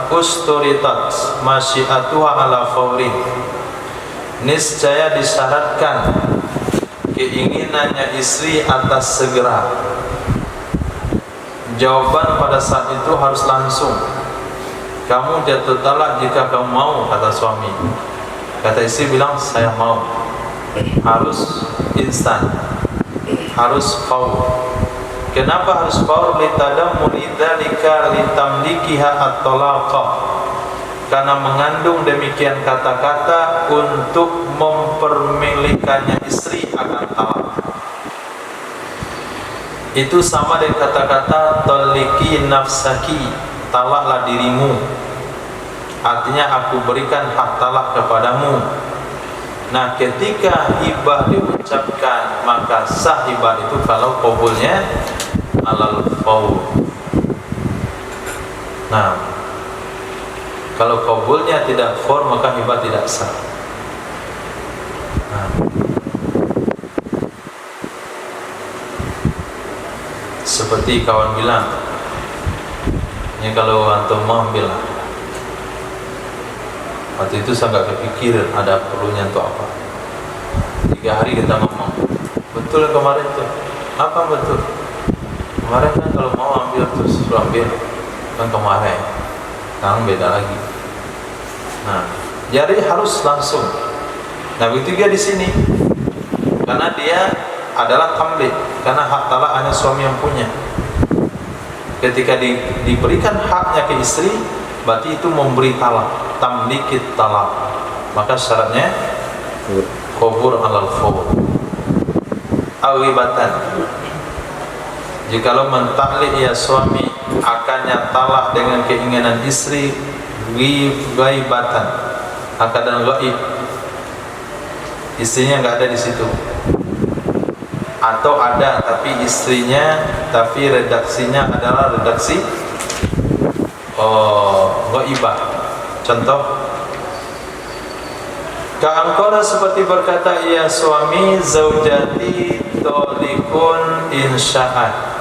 usturitat masyi'atuha ala fawri, niscaya disyaratkan keinginannya istri atas segera. Jawaban pada saat itu harus langsung. Kamu jatuh talak jika kamu mau, kata suami. Kata istri bilang, saya mau. Harus instan, harus faur. Kenapa harus faur? Litadammuni dzalika litamlikiha at-talaqa, karena mengandung demikian kata-kata untuk mempermilikannya istri akan talak. Itu sama dengan kata-kata taliki nafsaki, talaklah dirimu. Artinya aku berikan hak talak kepadamu. Nah, ketika hibah diucapkan, maka sah hibah itu kalau qabulnya alal faur. Nah, kalau qabulnya tidak faur, maka hibah tidak sah. Nah, seperti kawan bilang, ini kalau antum mau ambil lah. Waktu itu saya nggak kepikir ada perlunya untuk apa. 3 hari kita ngomong, betul yang kemarin tuh. Apa betul? Kemarin kan kalau mau ambil terus suruh ambil, kan kemarin. Sekarang beda lagi. Nah, jadi harus langsung. Nah, begitu juga di sini, karena dia adalah tamlik, karena hak talak hanya suami yang punya. Ketika diberikan haknya ke istri, berarti itu memberi talak, tamlikit talak. Maka syaratnya qabul alal faur. Awibatan. Jikalau mentaklik ia suami akannya talak dengan keinginan istri, ghaibatan, akan dan ghaib, istrinya enggak ada di situ, atau ada tapi istrinya, tapi redaksinya adalah redaksi ghaibah. Contoh, ka'angkola seperti berkata ia suami, zaujati tolikun insya'at.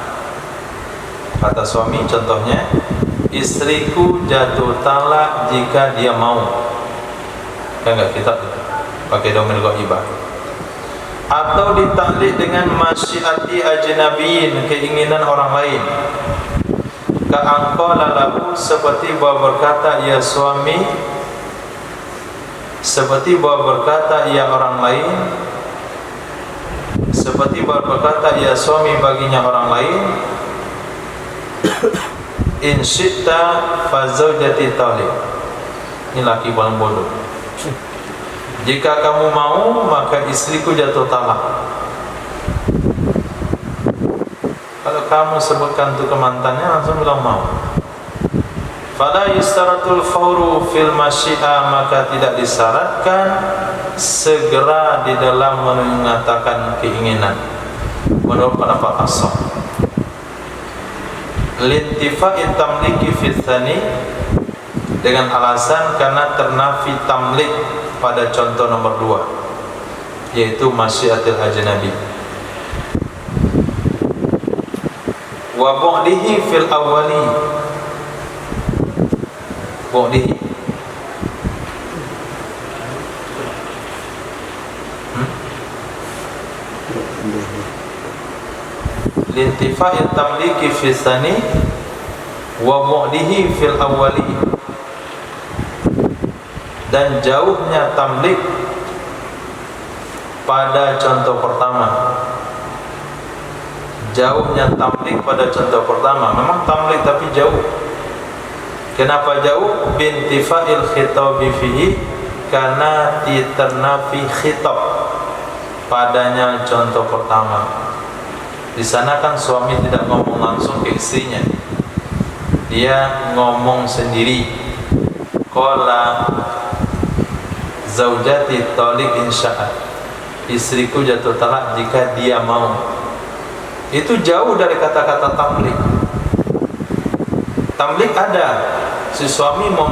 Kata suami contohnya, istriku jatuh talak jika dia mau. Kan enggak kita pakai domir ghaibah. Atau ditaklik dengan masyiati ajnabiyin, keinginan orang lain. Ka'angkola lahu seperti bahwa berkata ia suami, seperti bahwa berkata ia orang lain, seperti bahwa berkata ia suami baginya orang lain, in syi'ta fa zaujati talik. Ini laki paling bodoh. Jika kamu mau, maka istriku jatuh talak. Kalau kamu sebutkan itu ke mantannya, langsung bilang mau. Fala yustaratul fawru fil masyi'a, maka tidak disyaratkan segera di dalam mengatakan keinginan. Menurut pendapat as-sahih, lintifa'i tamliki fi tsani, dengan alasan karena ternafi tamlik pada contoh nomor 2, yaitu masyiatil ajnabi. Wa bu'dihi fil awwali, bu'dihi lintifa'i tamliki fi tsani wa bu'dihi fil awwali, dan jauhnya tamlik pada contoh pertama. Jauhnya tamlik pada contoh pertama. Memang tamlik tapi jauh. Kenapa jauh? Bintifa'il khitabi fihi, karena diternafi khitab padanya contoh pertama. Di sana kan suami tidak ngomong langsung ke istrinya, dia ngomong sendiri. Qala zaujati talik insya'at, istriku jatuh talak jika dia mau. Itu jauh dari kata-kata tamlik. Tamlik ada, si suami mau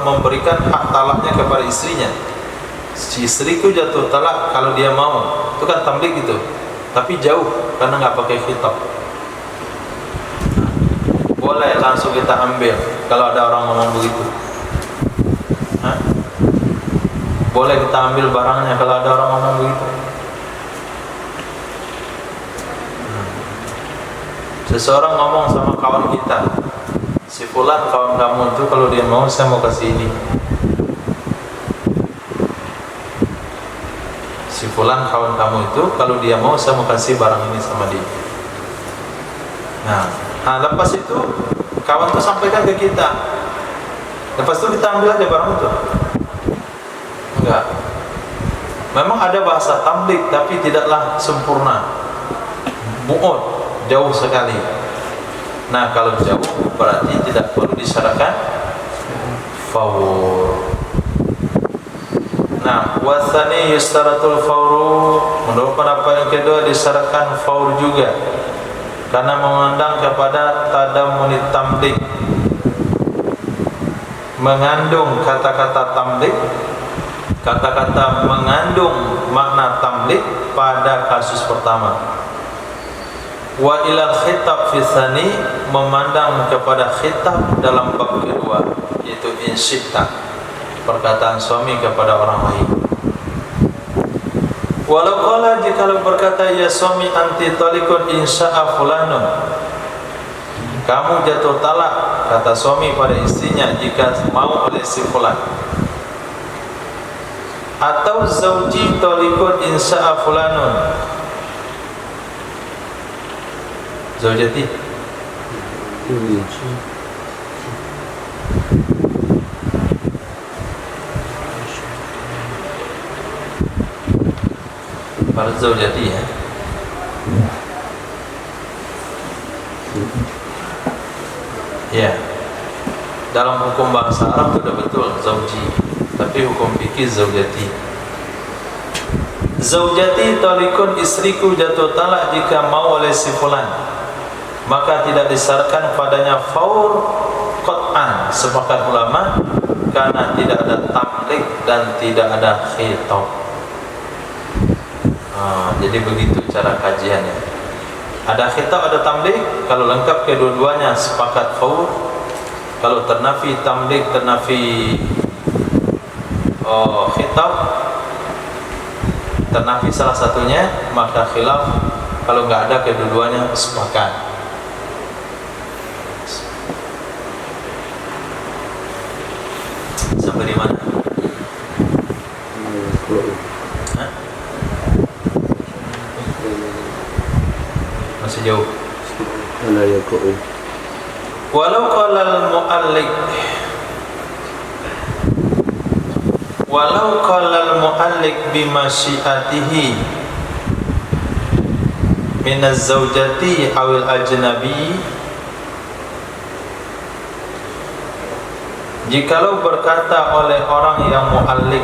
memberikan hak talaknya kepada istrinya. Si istriku jatuh talak kalau dia mau, itu kan tamlik itu. Tapi jauh karena nggak pakai khitab. Boleh langsung kita ambil kalau ada orang ngomong begitu. Hah? Boleh kita ambil barangnya kalau ada orang ngomong begitu. Seseorang ngomong sama kawan kita, si fulan kawan kamu itu kalau dia mau saya mau kasih ini. Si fulan kawan kamu itu kalau dia mau saya mau kasih barang ini sama dia. Nah lepas itu kawan itu sampaikan ke kita. Lepas itu kita ambil aja barang itu. Enggak. Memang ada bahasa tamlik tapi tidaklah sempurna. Bu'ud, jauh sekali. Nah kalau jauh berarti tidak perlu disyaratkan fawr. Nah wasani yustaratul fawru, menurut pendapat yang kedua disyaratkan fawr juga, karena memandang kepada tadamunit tamlik, mengandung kata-kata tamlik, kata-kata mengandung makna tamlik pada kasus pertama. Wa ilal khitab fi tsani, memandang kepada khitab dalam bab kedua, yaitu insyita, perkataan suami kepada orang lain. Walau qala, jikalau berkata ya suami anti talikun insya'a fulanun, kamu jatuh talak, kata suami pada istrinya jika mau oleh si fulan. Atau zauji talikun insya'a fulanun, zaujati pada zaujati ya. Dalam hukum bahasa Arab itu sudah betul zauji, tapi hukum fikih zaujati. Zaujati talikun, istriku jatuh talak jika mau oleh si fulan, maka tidak disyaratkan padanya faur qat'an, sepakat ulama, karena tidak ada tamlik dan tidak ada khitab. Jadi begitu cara kajiannya. Ada khitab, ada tamlik. Kalau lengkap kedua-duanya sepakat faur. Kalau ternafi tamlik, ternafi khitab, ternafi salah satunya, maka khilaf. Kalau nggak ada kedua-duanya sepakat. Sampai di mana? Hah? Masih jauh. Walau qala al-mu'allik bimasyiatihi min az-zawjati awil ajnabi, jikalau berkata oleh orang yang mu'allik,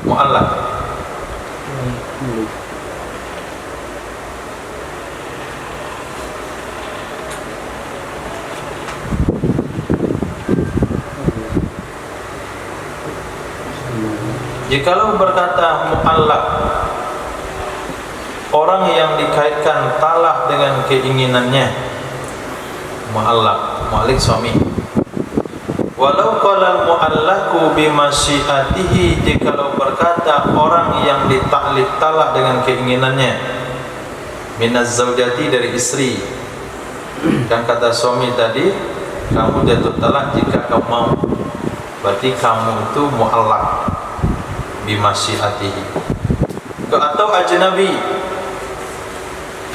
mu'allak, jikalau berkata mu'allak, orang yang dikaitkan talak dengan keinginannya, mu'allak, mu'allik suami. Walau qala al-mu'allaku bimasyiatihi, jikalau berkata orang yang ditaklif talak dengan keinginannya, minaz zaujati, dari istri. Dan kata suami tadi, kamu jatuh talak jika kamu mau, berarti kamu itu mu'allak bimasyiatihi. Atau ajnabi,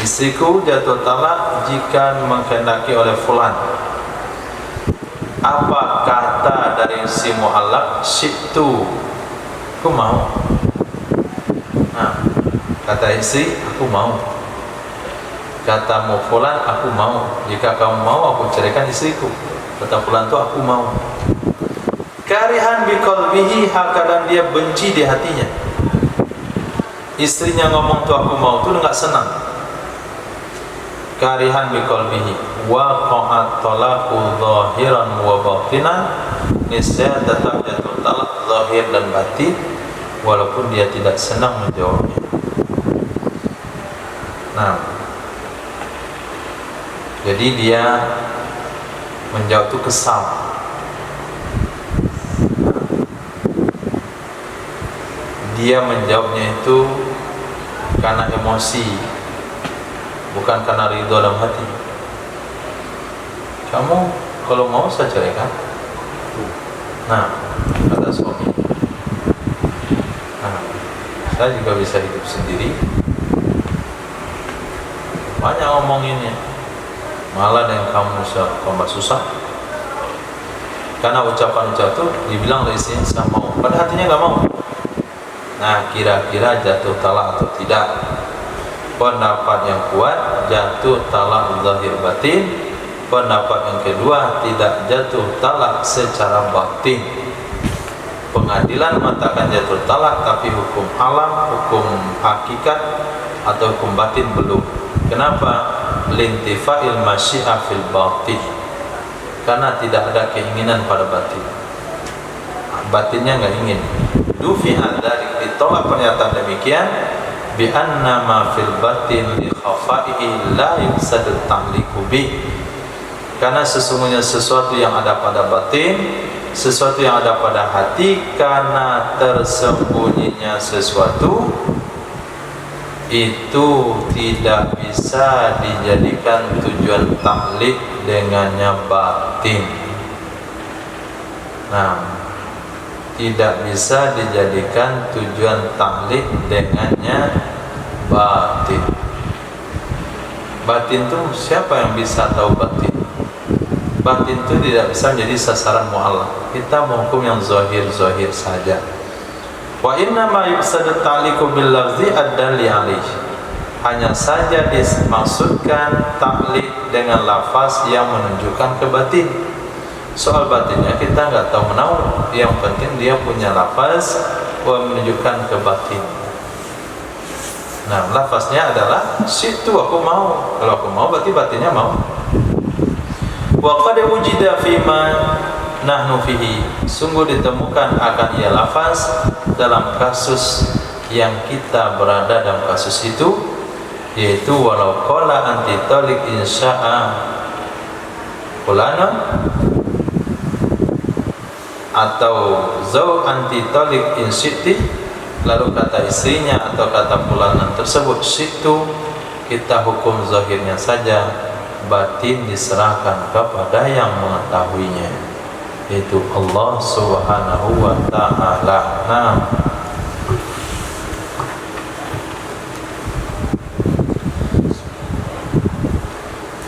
istriku jatuh talak jika menghendaki oleh fulan. Apa kata dari si mu'allak? Syi'tu, aku mau. Kata istri, aku mau. Kata fulan, aku mau. Jika kamu mau, aku ceraikan istriku. Kata fulan itu, aku mau. Karihan biqalbihi, kadang dia benci di hatinya. Istrinya ngomong tuh aku mau, tuh enggak senang. Karihan biqalbihi wa qa'at talaqu zahiran wa batinan, niscaya tetap jatuh talak zahir dan batin, walaupun dia tidak senang menjawabnya. Nah, jadi dia menjawab itu kesal. Dia menjawabnya itu karena emosi, bukan karena ridho dalam hati. Kamu kalau mau saya ceraikan. Nah, kata suami, saya juga bisa hidup sendiri. Banyak ngomonginnya, malah dengan kamu susah. Karena ucapan-ucapan itu dibilang oleh istrinya saya mau, pada hatinya nggak mau. Nah, kira-kira jatuh talak atau tidak? Pendapat yang kuat jatuh talak zahir batin. Pendapat yang kedua tidak jatuh talak secara batin. Pengadilan mengatakan jatuh talak, tapi hukum alam, hukum hakikat atau hukum batin belum. Kenapa? Lintifa'il masyi'a fil batin, karena tidak ada keinginan pada batin. Batinnya nggak ingin. Dufi'an dari ditolak pernyataan demikian, bi anna ma fil batin li khafa'ihi la yufsadu ta'liqu bi, karena sesungguhnya sesuatu yang ada pada batin, sesuatu yang ada pada hati, karena tersembunyinya sesuatu itu tidak bisa dijadikan tujuan taklid dengannya batin. Nah, tidak bisa dijadikan tujuan taklid dengannya batin. Batin itu siapa yang bisa tahu batin? Batin itu tidak bisa menjadi sasaran mu'allaq. Kita menghukum yang zahir-zahir saja. Wa inna ma yufsadu ta'liqu bil lafzi ad-dalli alaih. hanya saja dimaksudkan taklid dengan lafaz yang menunjukkan ke batin. Soal batinnya kita nggak tahu menahu, yang penting dia punya lafaz yang menunjukkan ke batin. Nah, lafaznya adalah situ, aku mau. Kalau aku mau berarti batinnya mau. Wa qad wujida fima nahnu fihi, sungguh ditemukan akan ia lafaz dalam kasus yang kita berada dalam kasus itu, yaitu walau qala anti talik insya'a fulana, atau zau anti talik insiti, lalu kata istrinya atau kata fulanan tersebut situ, kita hukum zahirnya saja, batin diserahkan kepada yang mengetahuinya, yaitu Allah Subhanahu wa ta'ala. Nah,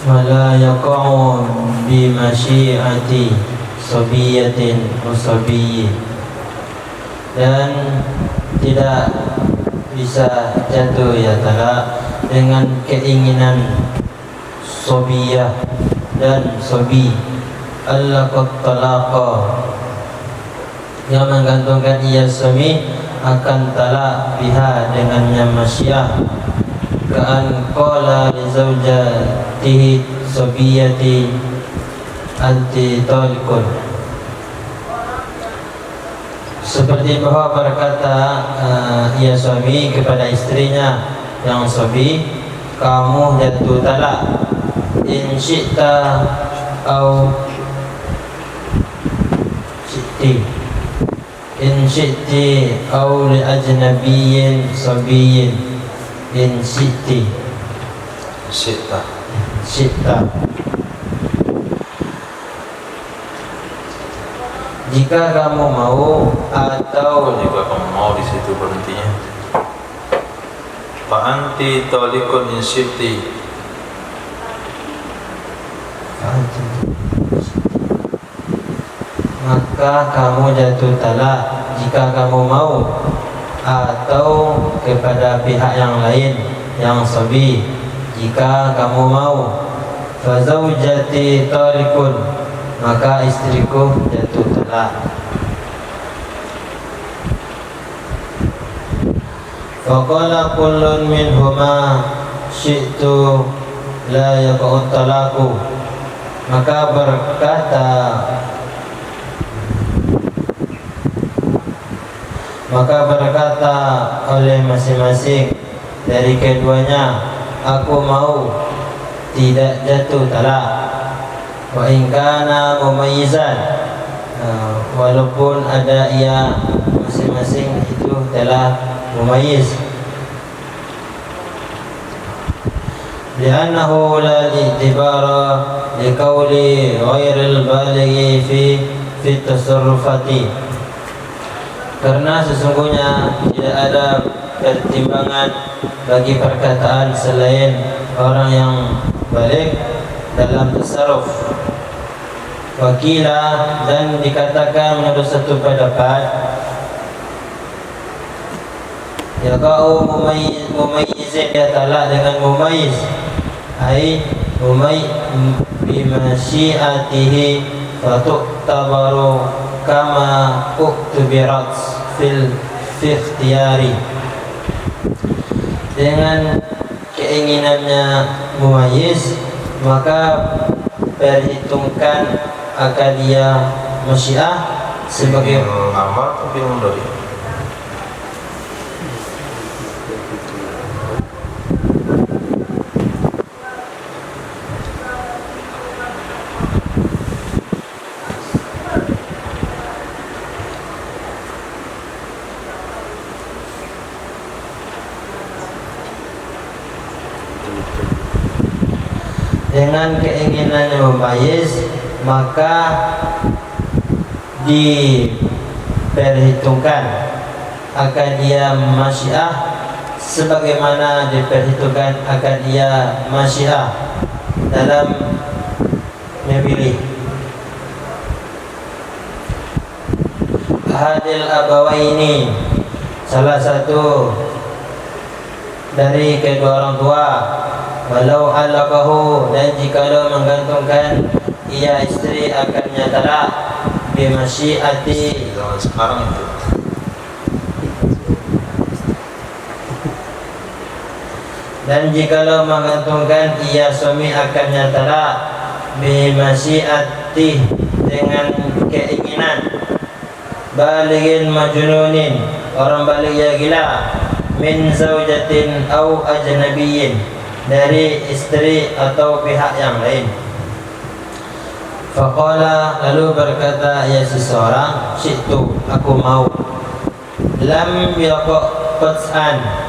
wala yaqa'u bi masyiati sabiyatin musabiyyin, dan tidak bisa jatuh ya ta'ala dengan keinginan sobiyah dan sobi allaqat talaqa, yang menggantungkan ia suami akan talak biha dengannya masyiah, ka'an qala li zawjatihi sobiyati anti talikun, seperti bahwa berkata ia suami kepada istrinya yang sobi, kamu jatuh talak in syi'ta au syi'ti, in syi'ti au li ajnabiyyin sabiyyin, in syi'ti syi'ta, jika kamu mau, atau jika kamu mau, di situ berhentinya. Fa anti talikun in syi'ti, maka kamu jatuh talak jika kamu mau, atau kepada pihak yang lain yang sabi, jika kamu mau. Fa zaujati talikun, maka istriku jatuh talak. Faqala kullun minhuma syi'tu la yaqa'u talaku, maka berkata oleh masing-masing dari keduanya, aku mau, tidak jatuh talak. Wa in kana mumayyizan, walaupun ada ia masing-masing itu telah mumayyiz, li'annahu la i'tibara liqawli ghairil balighi fi tasarrufati, karena sesungguhnya tidak ada pertimbangan bagi perkataan selain orang yang balik dalam tasarruf. Wakila, dan dikatakan menurut satu pendapat, ya kau mumayyizin, ya talak dengan mumayyiz, ai bimasyiatihi fatu'tabaru kama uktubirat fil ikhtiyari, dengan keinginannya mumayyiz maka perhitungkan akan dia masyiah sebagai amar tapi mudhari. dengan keinginannya mumayyiz, maka diperhitungkan akan dia masyiah sebagaimana diperhitungkan akan dia masyiah dalam memilih. Hadil abawaini, salah satu dari kedua orang tua. Walau alaqahu, dan jikalau menggantungkan ia istri akannya talak bimasyiati, Zaman sekarang itu dan jikalau menggantungkan ia suami akannya talak bimasyiati, dengan keinginan balighin majnunin, orang baligh yang gila, min zaujatin au ajnabiyyin, dari istri atau pihak yang lain. Faqala, lalu berkata ia seseorang, syi'tu, aku mau. Lam yaqa qat'an,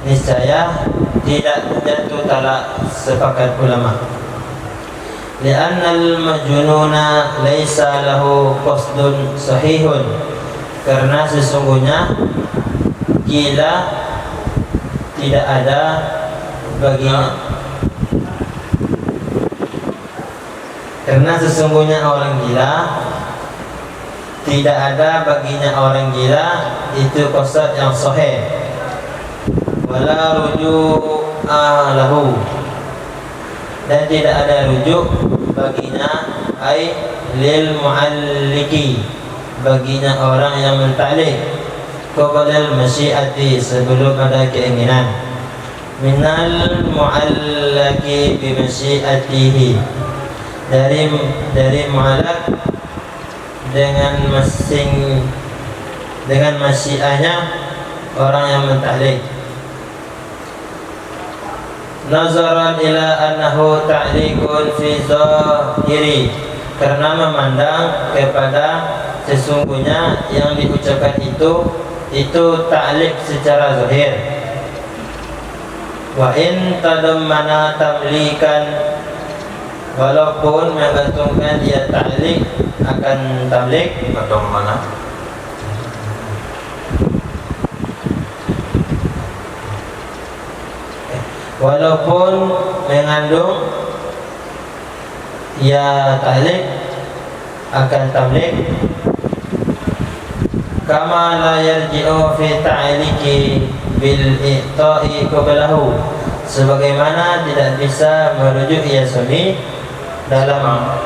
niscaya tidak jatuh talak, sepakat ulama. Li'anna al-majnuna laisa lahu qasdun sahihun, karena sesungguhnya gila tidak ada baginya, karena sesungguhnya orang gila tidak ada baginya orang gila itu qasad yang sahih. Wala ruju'a lahu, dan tidak ada rujuk baginya, ai lil mualliki, baginya orang yang menta'liq, qabla masyiati, sebelum ada keinginan, minal muallaki bi masyiatihi, dari muallak dengan masyiahnya orang yang menta'liq. Nazaran ila annahu ta'liqun fi zahiri, karena memandang kepada sesungguhnya yang diucapkan itu ta'liq secara zahir. Wa in tadammana tamlikan, walaupun menggantungkan ia ta'liq akan tamlik, atau mana? walaupun mengandung ia ta'liq akan tamlik, kama la yarji'u fi ta'liqi bil i'ta'i qablahu, sebagaimana tidak bisa merujuk ia suami dalam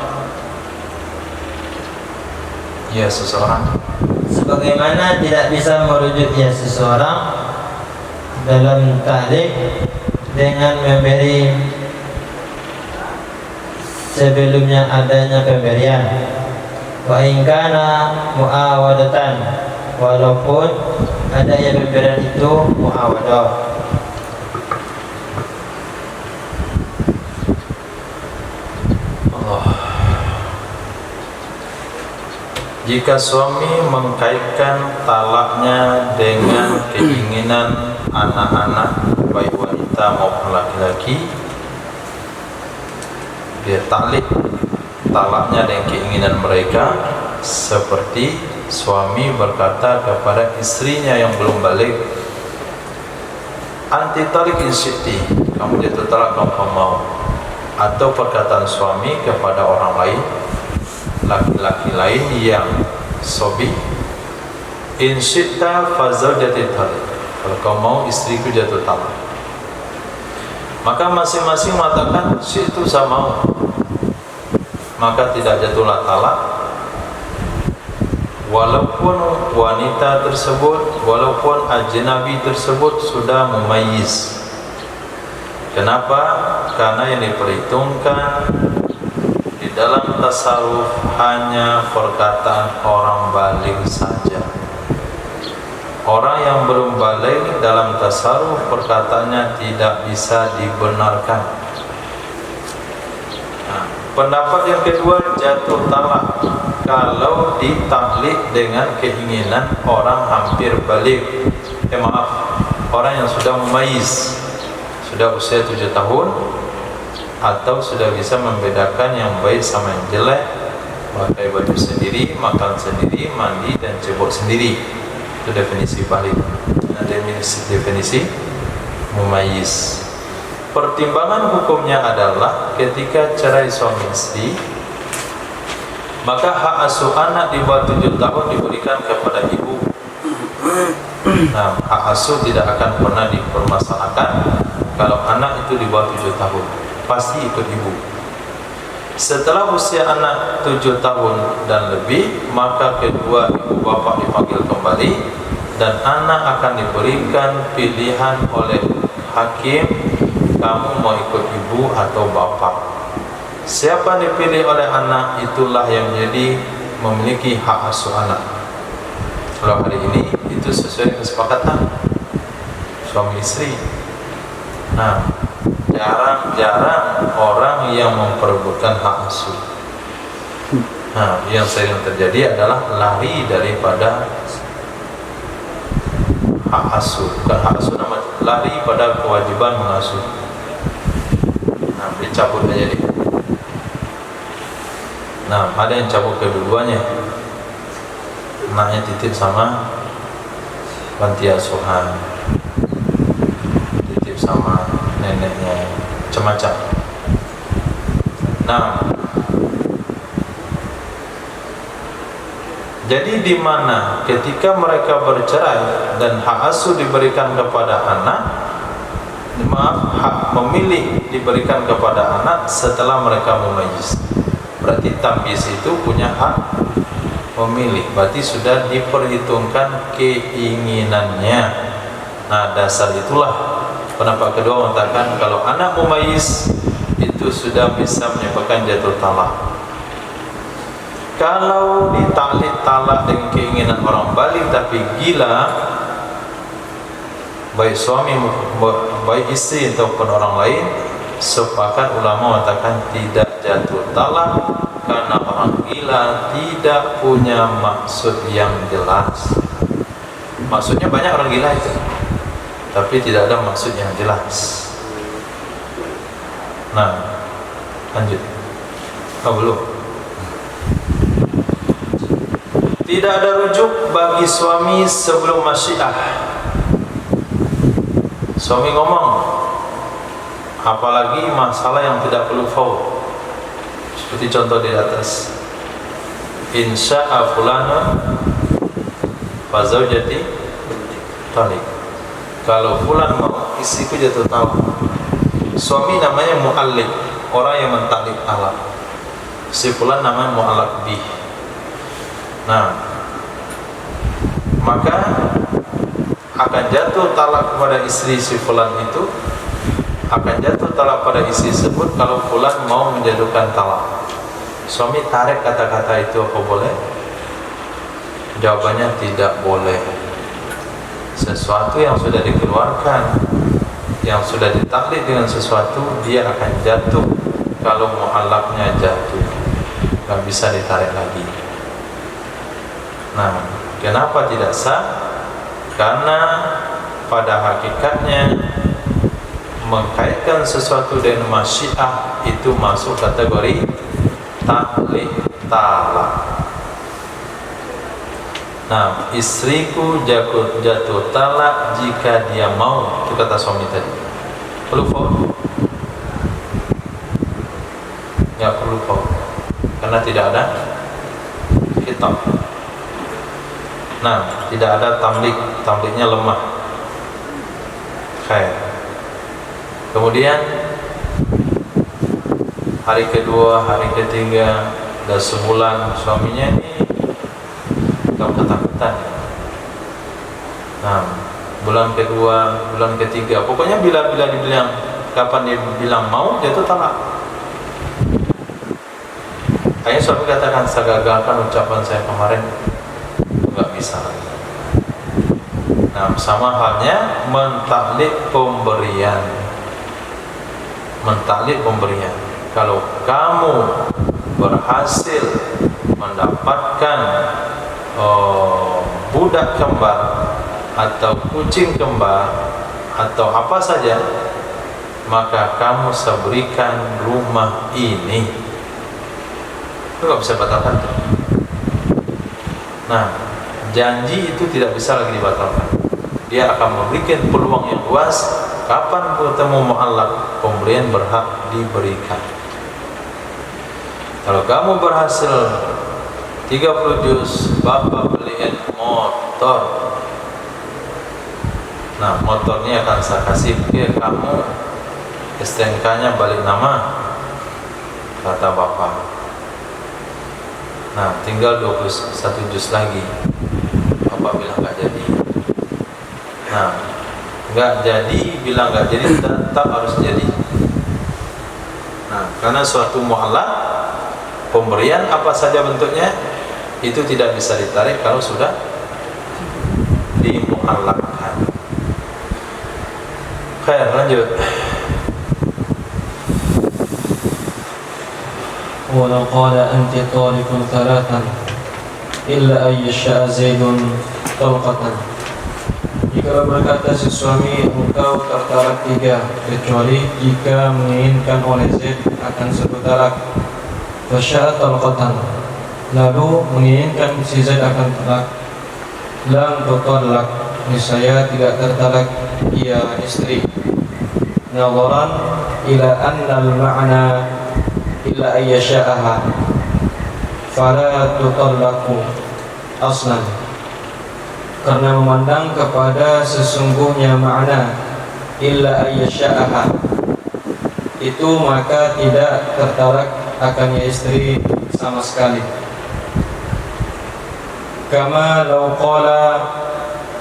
seseorang, sebagaimana tidak bisa merujuk ia seseorang dalam ta'liq dengan memberi sebelumnya adanya pemberian. Wa in kana muawadatan, walaupun ada yang pemberian itu muawadah. Jika suami mengkaitkan talaknya dengan keinginan anak-anak, baik wanita maupun laki-laki, dia taklid talaknya dengan keinginan mereka, seperti suami berkata kepada istrinya yang belum balik, anti talik in syi'ti, kamu jatuh talak kalau kamu mau. Atau perkataan suami kepada orang lain, laki-laki lain yang sobi, in syi'ta fazawjati talik, kalau kau mau istriku jatuh talak. Maka masing-masing mengatakan syi'tu saya mau, maka tidak jatuhlah talak, walaupun wanita tersebut, walaupun ajnabi tersebut sudah mumayyiz. Kenapa? Karena yang diperhitungkan di dalam tasarruf hanya perkataan orang baligh saja. Orang yang belum baligh dalam tasarruf perkataannya tidak bisa dibenarkan. Nah, pendapat yang kedua, jatuh talak kalau ditaklid dengan keinginan orang hampir baligh. Orang yang sudah mumayyiz, sudah usia 7 tahun, atau sudah bisa membedakan yang baik sama yang jelek, pakai baju sendiri, makan sendiri, mandi dan cebok sendiri. Itu definisi baligh. Nah, definisi mumayyiz. Pertimbangan hukumnya adalah ketika cerai suami istri, maka hak asuh anak di bawah 7 tahun diberikan kepada ibu. Nah, hak asuh tidak akan pernah dipermasalahkan kalau anak itu di bawah 7 tahun, pasti ikut ibu. Setelah usia anak 7 tahun dan lebih, maka kedua ibu bapa dipanggil kembali dan anak akan diberikan pilihan oleh hakim, kamu mau ikut ibu atau bapak. Siapa dipilih oleh anak, itulah yang jadi memiliki hak asuh anak. Kalau hari ini itu sesuai kesepakatan suami istri. Nah, jarang-jarang orang yang memperebutkan hak asuh. Nah, yang sering terjadi adalah lari daripada hak asuh. Bukan hak asuh namanya, lari pada kewajiban mengasuh. Nah, dicabut aja deh. Nah, ada yang cabut kedua-duanya. Anaknya titip sama panti asuhan, titip sama neneknya, macam-macam. Nah, jadi di mana ketika mereka bercerai dan hak asuh diberikan kepada anak, hak memilih diberikan kepada anak setelah mereka mumayyiz. Berarti tamyiz itu punya hak memilih, berarti sudah diperhitungkan keinginannya. Nah, dasar itulah pendapat kedua mengatakan kalau anak mumayyiz itu sudah bisa menyebabkan jatuh talak. Kalau ditaklid talak dengan keinginan orang balik tapi gila, baik suami baik istri ataupun orang lain, sepakat ulama mengatakan tidak jatuh talak karena orang gila tidak punya maksud yang jelas. Maksudnya banyak orang gila itu, tapi tidak ada maksud yang jelas. Nah, lanjut. Belum. Tidak ada rujuk bagi suami sebelum masyiah. Suami ngomong, apalagi masalah yang tidak perlu faul. Seperti contoh di atas, insya'a fulanun fa zaujati talik. Kalau fulan mau, istriku jatuh talak. Suami namanya mu'allik, orang yang mentaklik talak. Si fulan namanya mu'allaq bih. Nah, maka akan jatuh talak kepada istri si fulan itu, akan jatuh talak pada istri tersebut kalau fulan mau menjatuhkan talak. Suami tarik kata-kata itu, apa boleh? Jawabannya tidak boleh. Sesuatu yang sudah dikeluarkan, yang sudah ditaklid dengan sesuatu, dia akan jatuh kalau mu'allaqnya jatuh, nggak bisa ditarik lagi. Nah, kenapa tidak sah? Karena pada hakikatnya mengkaitkan sesuatu dengan masyiah itu masuk kategori taklid talak. Nah, istriku jatuh talak jika dia mau, itu kata suami tadi. Perlu faul? Ya perlu faul, karena tidak ada kitab. Nah, tidak ada tamlik, tamliknya lemah. Khair. Kemudian hari kedua, hari ketiga, dan sebulan suaminya ini ketakutan. Nah, bulan kedua, bulan ketiga, pokoknya bila dibilang, kapan dia bilang mau, jatuh talak. Akhirnya suami katakan, saya gagalkan ucapan saya kemarin, nggak bisa lagi. Nah, sama halnya mentaklid pemberian. Mentaklid pemberian. Kalau kamu berhasil mendapatkan budak kembar atau kucing kembar atau apa saja, maka kamu saya berikan rumah ini. Itu nggak bisa batalkan tuh. Nah, janji itu tidak bisa lagi dibatalkan. Dia akan memberikan peluang yang luas. Kapan bertemu mu'allaq, pemberian berhak diberikan. Kalau kamu berhasil 30 juz, bapak beliin motor, Nah, motornya akan saya kasih ke kamu, STNK-nya balik nama, kata bapak. Nah, tinggal 21 juz lagi. Bapak bilang nggak jadi. Nah, nggak jadi, bilang nggak jadi, tetap harus jadi. Nah, karena suatu mu'allaq, pemberian apa saja bentuknya, itu tidak bisa ditarik kalau sudah dimu'allaqkan. Oke, lanjut. ولو قال أنت طالق ثلاثا إلا أن يشاء زيد طلقة. Jika berkata si suami, engkau tertalak 3 kecuali jika menginginkan oleh Zaid akan satu talak. Fasya'a talqatan, lalu menginginkan si Zaid akan talak. Lam tutallaq, niscaya tidak tertalak ia istri. Nadharan ila anna al-ma'na illa ayyasha'aha fala tutallaqu aslan, karena memandang kepada sesungguhnya makna illa ayyasha'aha itu, maka tidak tertalak akannya istri sama sekali. Kama law qala,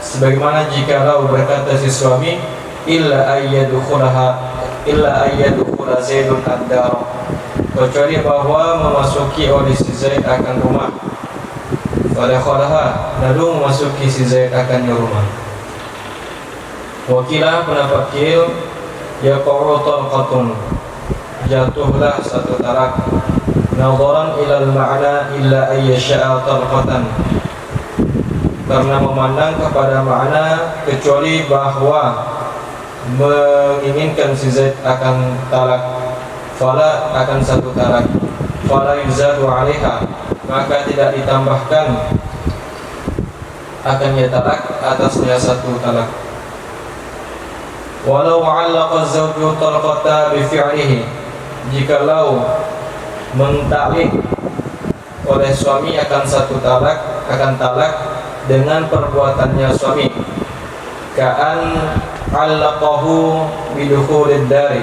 sebagaimana jikalau berkata si suami, illa ayyadkhula Zaidun ad-dar, kecuali bahwa memasuki oleh si Zaid akan rumah. Fadakhalaha, lalu memasuki si Zaid akan rumah. Wakilah pendapat kil, yaqa'u talqatun, jatuhlah satu talak. Nadharan ilal ma'na illa ayyasha'a talqatan, karena memandang kepada makna kecuali bahwa menginginkan si Zaid akan talak, fala akan satu talak, fala yuzadu 'alaiha, maka tidak ditambahkan akannya talak atasnya satu talak. Walau 'allaqa az-zawju talqata bi fi'lihi, jikalau mentalik oleh suami akan satu talak, akan talak dengan perbuatannya suami, ka'an 'allaqahu bidukhulid dari,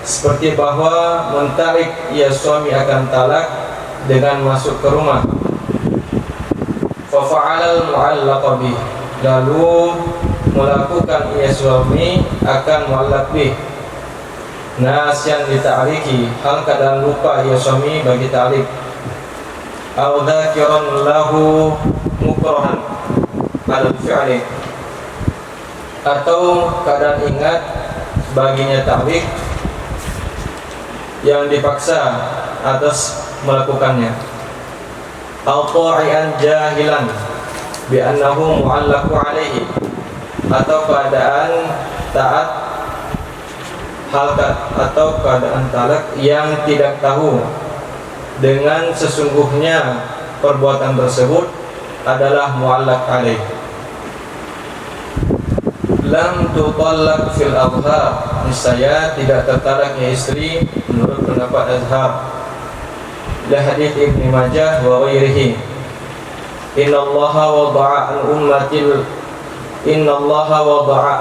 seperti bahwa mentalik ia suami akan talak dengan masuk ke rumah. Fa fa'alal mu'allaq bih, lalu melakukan ia suami akan mu'allaq bih, nasyan li ta'liqi, hal keadaan lupa ia suami bagi ta'liq, au dzakiran lahu mukrahan al fi'li, atau keadaan ingat baginya ta'liq yang dipaksa atas melakukannya, au ta'ian jahilan bi annahu mu'allaqu alaihi, atau keadaan taat atau keadaan talak yang tidak tahu dengan sesungguhnya perbuatan tersebut adalah mu'allaq alaih. Lam tutallaq fil adhar, niscaya tidak tertalaknya istri menurut pendapat azhar. La hadits Ibnu Majah wa ghairihi, innallaha wada'a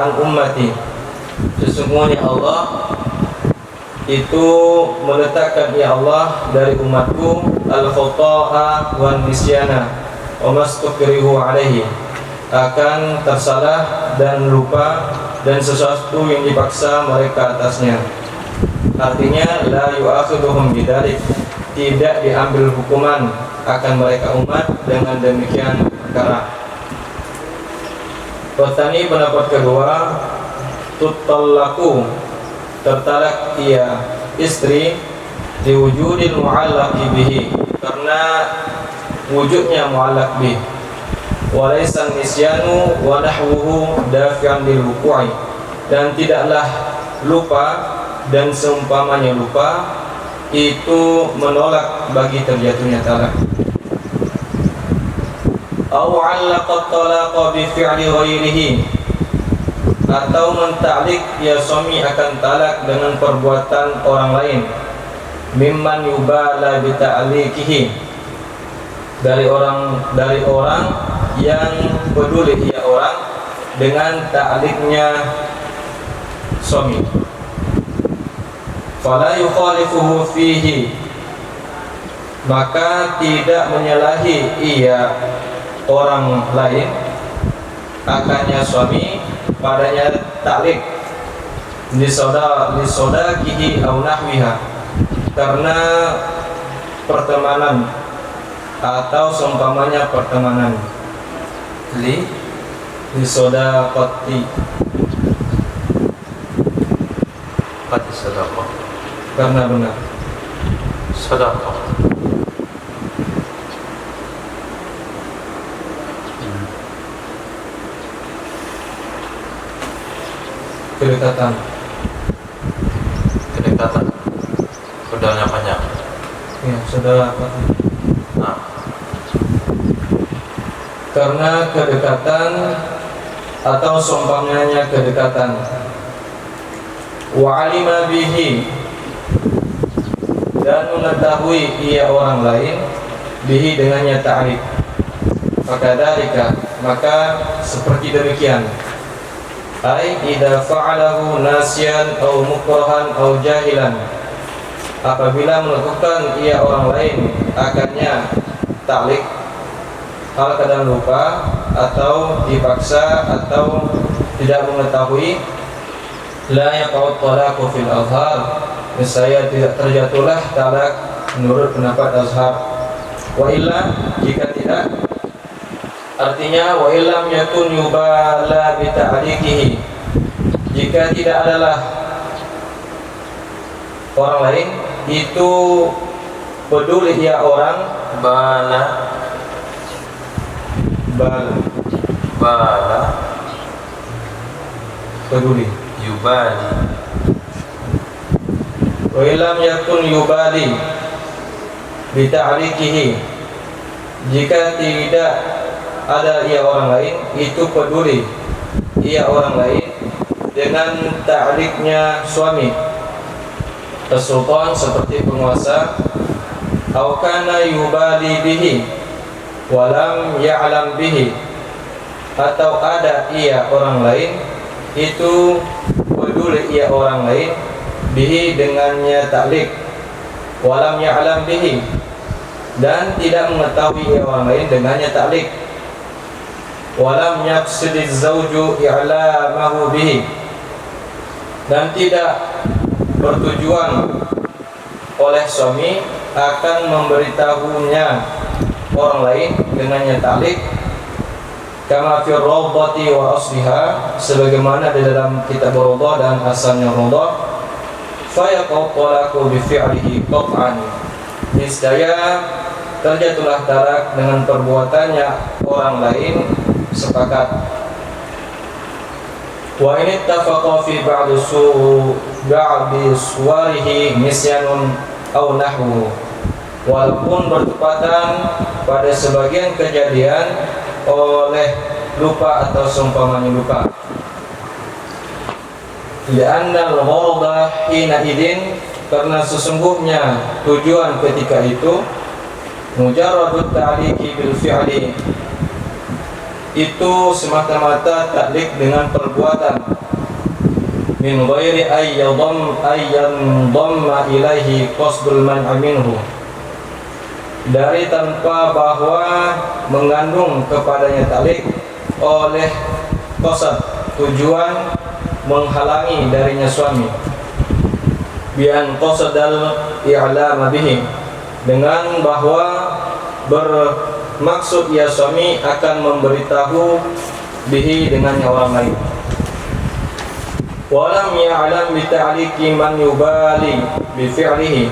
an ummati, sesungguhnya Allah itu meletakkan, ya Allah, dari umatku al-khata'a wan nisyana wa mastukrihu alaihi, akan tersalah dan lupa dan sesuatu yang dipaksa mereka atasnya. Artinya la yu'akhiduhum bidzalik, tidak diambil hukuman akan mereka umat dengan demikian perkara. Pertanyaan pendapat kedua, tutallaqu, tertalak ia istri diwujudil mu'allaqi bihi, karena wujudnya mu'allaq bih, walaysa nisyanu wa nahwuhu dafi'an lil wuqu'i, dan tidaklah lupa dan seumpamanya lupa itu menolak bagi terjatuhnya talak. Aw 'allaqa at-talaqa bi fi'li ghairihi, atau menta'liq ya suami akan talak dengan perbuatan orang lain, mimman yubala bi ta'liqihi, dari orang yang peduli ia orang dengan ta'liknya suami. Fala yukhalifuhu fihi, maka tidak menyalahi ia orang lain akannya suami padanya ta'lik lisodakihi au nahwiha, karena pertemanan atau seumpamanya pertemanan. Lisodaqati, Qad sadaqah, karena benar. sadaqah. Kedekatan, Kedekatan, sudahnya banyak. ya saudara. Nah, Karena kedekatan atau seumpamanya kedekatan. Wa alima bihi, dan mengetahui ia orang lain, bihi dengannya ta'rif. Maka seperti demikian. Ai idza fa'alahu nasiyan aw mukrahan aw jahilan, apabila melakukan ia orang lain akannya ta'lik, hal keadaan lupa atau dipaksa atau tidak mengetahui, la yaqa'u talaqu fil azhar, nescaya tidak terjatuhlah talak menurut pendapat azhar. Wa illa, jika tidak, artinya wa illam yakun yubala bi ta'liqihi, jika tidak adalah orang lain itu peduli ia orang bala peduli. yubali, Wa illam yakun yubali bi ta'liqihi, jika tidak ada ia orang lain itu peduli ia orang lain dengan ta'liknya suami. Sultan seperti penguasa, au kana yubali bihi walam ya'lam bihi, atau ada ia orang lain itu peduli ia orang lain bihi dengannya ta'lik, walam ya'lam bihi, dan tidak mengetahui ia orang lain dengannya ta'lik, walam yaqsidiz zawju i'lamahu bihi, dan tidak bertujuan oleh suami akan memberitahunya orang lain dengannya ta'lik, kama fi rawdati wa asliha, sebagaimana di dalam kitab Rawdah dan asalnya Rawdah. Fa yaqau talaqu bi fi'lihi qat'an, niscaya terjatuhlah talak dengan perbuatannya orang lain sepakat. Wa in ittafaqa fi ba'di suwarihi nisyanun aw nahwu, walaupun bertepatan pada sebagian kejadian oleh lupa atau seumpamanya lupa. Li'anna al-gharda hina idin, karena sesungguhnya tujuan ketika itu mujarradut ta'liqi bil fi'li, itu semata-mata ta'liq dengan perbuatan, min ghairi ayyadhamma ilaihi qasdul man'i minhu, dari tanpa bahwa mengandung kepadanya ta'liq oleh qasad, tujuan menghalangi darinya suami, bian qasadal i'lama bihi, dengan bahwa bermaksud ya suami akan memberitahu bihi dengannya orang lain. Walam ya'lam bi ta'liqi man yubali bi fi'lihi,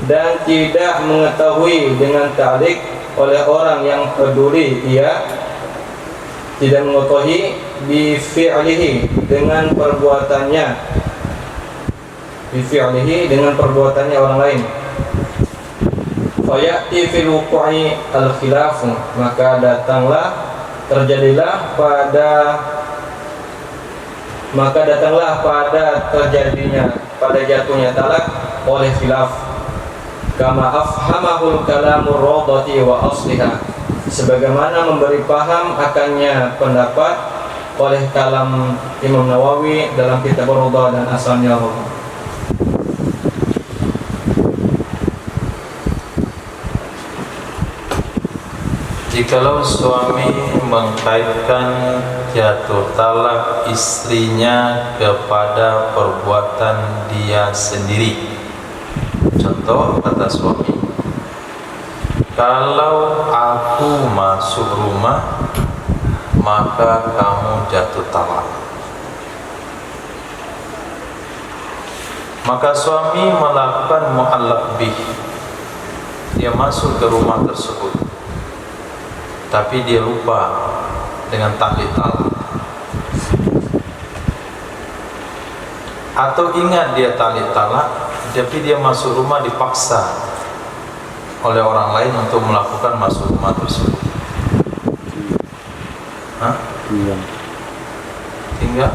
dan tidak mengetahui dengan ta'liq oleh orang yang peduli ia, tidak mengetahui bi fi'lihi dengan perbuatannya, bi fi'lihi dengan perbuatannya orang lain. Fayati fil wuqu'i al khilaf, maka datanglah pada jatuhnya talak oleh khilaf, kama afhamahul kalamur rawdati wa asliha, sebagaimana memberi paham akannya pendapat oleh kalam Imam Nawawi dalam kitab Ar-Rawdah dan asalnya Rawdah. Jikalau suami mengkaitkan jatuh talak istrinya kepada perbuatan dia sendiri. Contoh kata suami, kalau aku masuk rumah maka kamu jatuh talak. Maka suami melakukan mu'allaq bih, dia masuk ke rumah tersebut tapi dia lupa dengan taklid talak, atau ingat dia taklid talak tapi dia masuk rumah dipaksa oleh orang lain untuk melakukan masuk rumah tersebut. Tinggal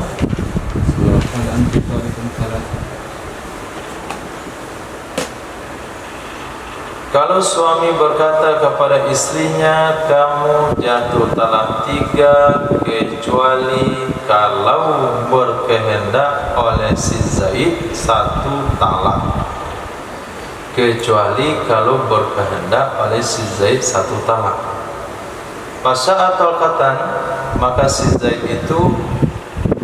kalau suami berkata kepada istrinya, kamu jatuh talak 3 kecuali kalau berkehendak oleh si Zaid 1 talak. Kecuali kalau berkehendak oleh si Zaid 1 talak. Pasal atau katan, maka si Zaid itu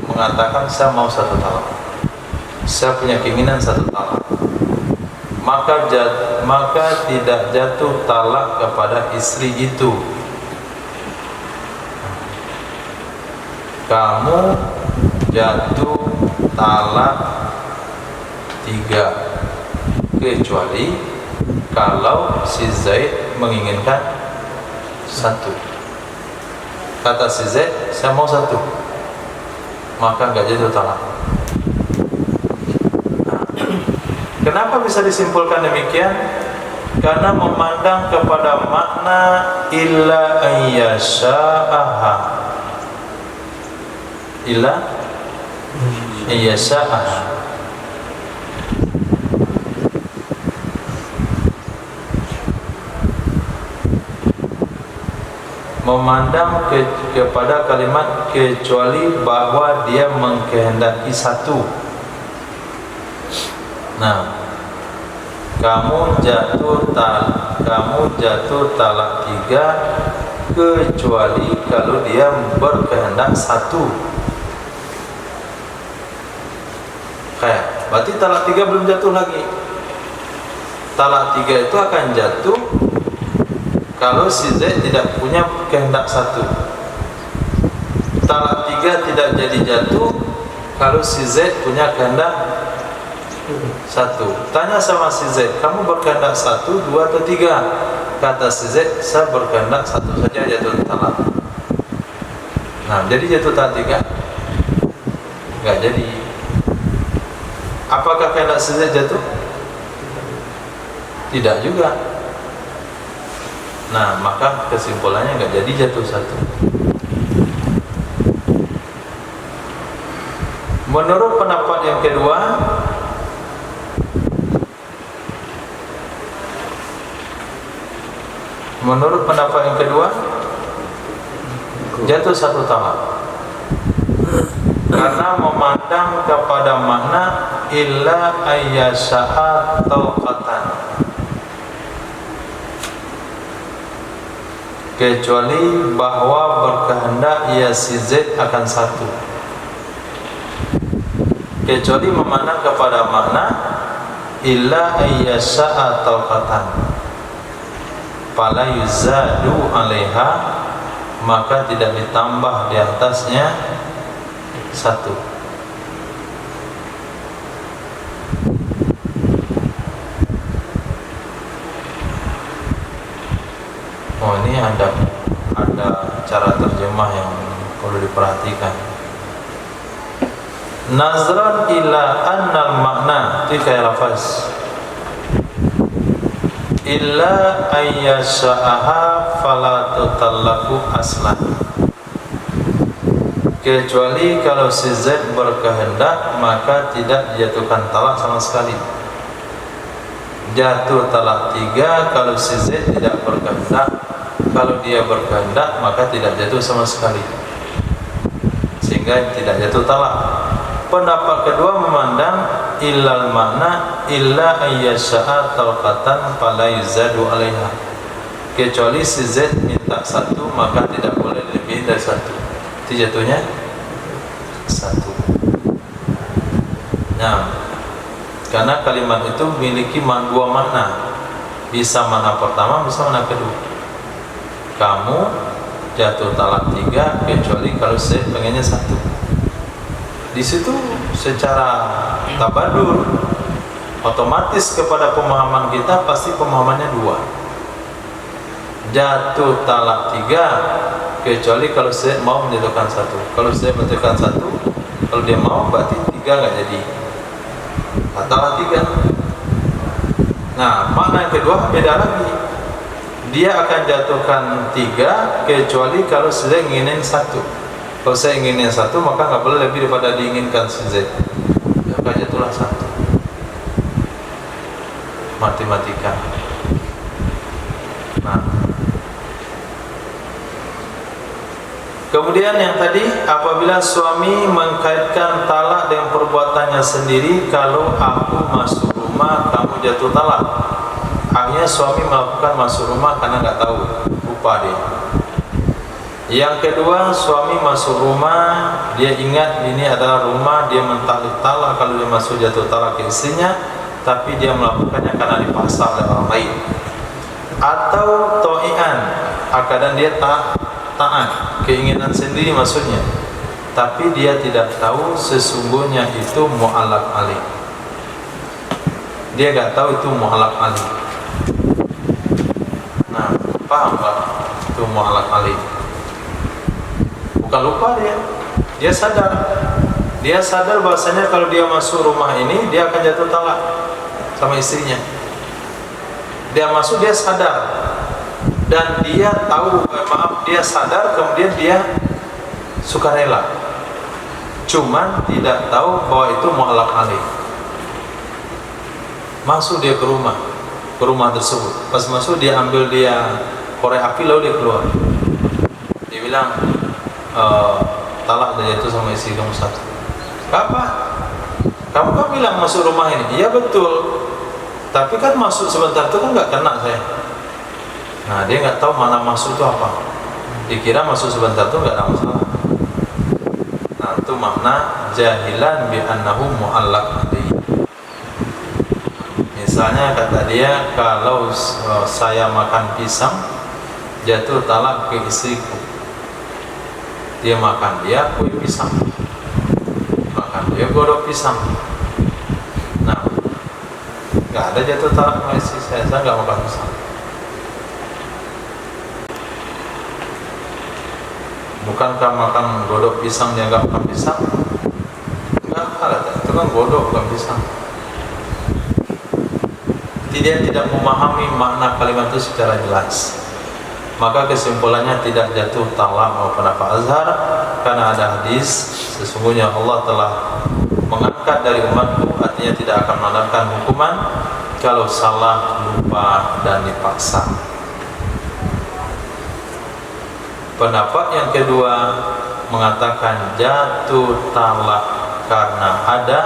mengatakan saya mau 1 talak. Saya punya keinginan 1 talak. Maka tidak jatuh talak kepada istri itu. Kamu jatuh talak 3 kecuali kalau si Zaid menginginkan 1. Kata si Zaid, saya mau 1, maka enggak jatuh talak. Kenapa bisa disimpulkan demikian? Karena memandang kepada makna illa ayyasha'aha, illa ayyasha'aha. Memandang kepada kalimat kecuali bahwa dia mengkehendaki 1. Nah, kamu jatuh talak 3 kecuali kalau dia berkehendak 1. Kayak, berarti talak 3 belum jatuh lagi. Talak 3 itu akan jatuh kalau si Z tidak punya kehendak 1. Talak 3 tidak jadi jatuh kalau si Z punya kehendak 1. Tanya sama si Z, kamu berkehendak 1, 2 atau 3? Kata si Z, saya berkehendak 1 saja, jatuh talak. Nah, jadi jatuh talak 3? Enggak jadi. Apakah kehendak si Z jatuh? Tidak juga. Nah, maka kesimpulannya enggak jadi jatuh 1. Menurut pendapat yang kedua, jatuh 1 talak karena memandang kepada makna illa ayyasha'a tauqatan, kecuali bahwa berkehendak ia si Z akan 1. Kecuali memandang kepada makna illa ayyasha'a tauqatan fala yuzadu 'alaiha, maka tidak ditambah di atasnya 1. Oh, ini ada cara terjemah yang perlu diperhatikan. Nazran ila annal makna, itu kayak lafaz illa ayyasha'aha fala tutallaqu aslan, kecuali kalau si Z berkehendak maka tidak dijatuhkan talak sama sekali. Jatuh talak 3 kalau si Z tidak berkehendak, kalau dia berkehendak maka tidak jatuh sama sekali. sehingga tidak jatuh talak. Pendapat kedua memandang illal makna illa ayyasha'a talqatan fala yuzadu 'alaiha. Kecuali si Z minta satu maka tidak boleh lebih dari satu. Itu jatuhnya satu. Nah, karena kalimat itu memiliki dua makna. Bisa makna pertama, bisa makna kedua. Kamu jatuh talak 3 kecuali kalau saya pengennya satu. Di situ secara tabadur otomatis kepada pemahaman kita pasti pemahamannya 2. Jatuh talak 3 kecuali kalau saya mau menjatuhkan satu. Kalau saya menjatuhkan satu, kalau dia mau berarti 3 nggak jadi. Talak 3. Nah, makna yang kedua beda lagi. Dia akan jatuhkan 3 kecuali kalau saya inginin satu. Kalau saya inginin satu maka nggak boleh lebih daripada diinginkan si Z. Maka jatuhlah satu. Matematika. Nah, kemudian yang tadi, apabila suami mengkaitkan talak dengan perbuatannya sendiri, kalau aku masuk rumah kamu jatuh talak. Akhirnya suami melakukan masuk rumah karena nggak tahu, lupa dia. Yang kedua, suami masuk rumah, dia ingat ini adalah rumah, dia mentalak talak kalau dia masuk jatuh talak ke istrinya, tapi dia melakukannya karena dipaksa oleh orang lain. Atau to'ian, kadang dia taat, keinginan sendiri maksudnya, tapi dia tidak tahu sesungguhnya itu mu'allaq alaih. Dia nggak tahu itu mu'allaq alaih. Nah, paham nggak itu mu'allaq alaih? Bukan lupa dia sadar. Dia sadar bahasanya kalau dia masuk rumah ini dia akan jatuh talak sama istrinya. Dia masuk, dia sadar, dan dia tahu, dia sadar, kemudian dia sukarela. Cuman tidak tahu bahwa itu mu'allaq alaih. Masuk dia ke rumah tersebut. Pas masuk dia ambil dia korek api lalu dia keluar. Dia bilang, talak dia itu sama istri kamu satu. Apa? Kamu kan bilang masuk rumah ini. Iya betul. Tapi kan masuk sebentar itu kan nggak kena saya. Nah, dia nggak tahu mana masuk itu apa. Dikira masuk sebentar itu nggak ada masalah. Nah, itu makna jahilan bi annahu mu'allaq alaih. Misalnya kata dia, kalau saya makan pisang jatuh talak ke istriku. Dia makan dia kue pisang, makan dia godok pisang. Nah, nggak ada jatuh talak sama istri saya nggak makan pisang. Bukankah makan godok pisang dia nggak makan pisang? Nggak ada, itu kan godok bukan pisang. Dia tidak memahami makna kalimat itu secara jelas. Maka kesimpulannya tidak jatuh talak maupun apa azhar, karena ada hadis sesungguhnya Allah telah mengangkat dari umatku, artinya tidak akan mengadakan hukuman kalau salah, lupa dan dipaksa. Pendapat yang kedua mengatakan jatuh talak karena ada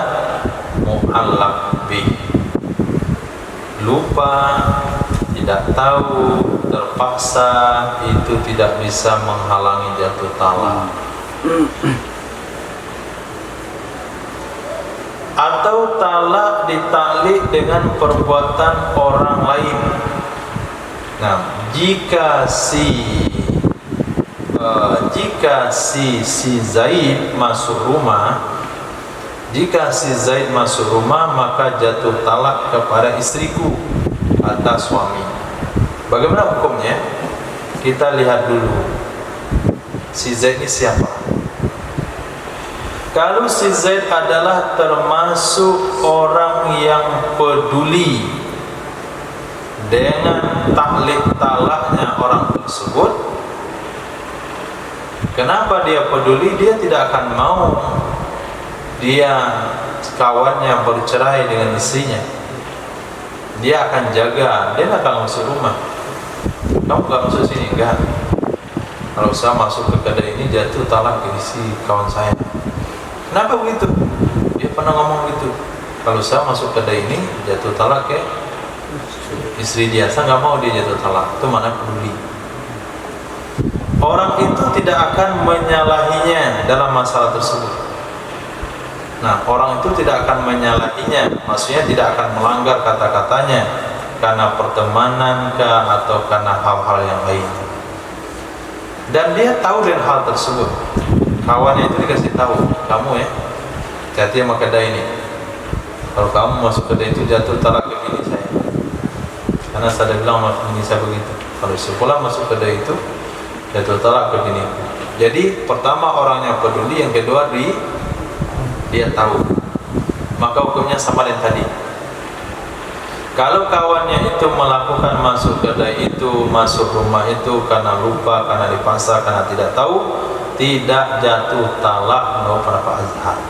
mu'allaq bih, lupa, tidak tahu, terpaksa, itu tidak bisa menghalangi jatuh talak. Atau talak ditaklik dengan perbuatan orang lain. Nah, jika si Zaid masuk rumah, maka jatuh talak kepada istriku atas suami. Bagaimana hukumnya? Kita lihat dulu si Zaid ini siapa. Kalau si Zaid adalah termasuk orang yang peduli dengan taklik talaknya orang tersebut, kenapa dia peduli? Dia tidak akan mau dia kawannya bercerai dengan istrinya. Dia akan jaga, dia akan masuk rumah. Kamu gak masuk sini, enggak. Kalau saya masuk ke kedai ini jatuh talak ke isi kawan saya. Kenapa begitu? Dia pernah ngomong gitu, kalau saya masuk kedai ini jatuh talak ya istri dia, saya nggak mau dia jatuh talak. Itu mana peduli. Orang itu tidak akan menyalahinya dalam masalah tersebut. Nah, orang itu tidak akan menyalahinya, maksudnya tidak akan melanggar kata-katanya karena pertemanan kah atau karena hal-hal yang lain. Dan dia tahu dengan hal tersebut. Kawannya itu dikasih tahu, kamu ya, hati-hati sama kedai ini. Kalau kamu masuk kedai itu jatuh talak ke bini saya. Karena saya bilang sama bini saya begitu. Kalau sekolah masuk kedai itu jatuh talak ke bini. Jadi pertama orangnya peduli, yang kedua dia tahu. Maka hukumnya sama dengan tadi. Kalau kawannya itu melakukan masuk kedai itu, masuk rumah itu karena lupa, karena dipaksa, karena tidak tahu, tidak jatuh talak menurut pendapat Azhar.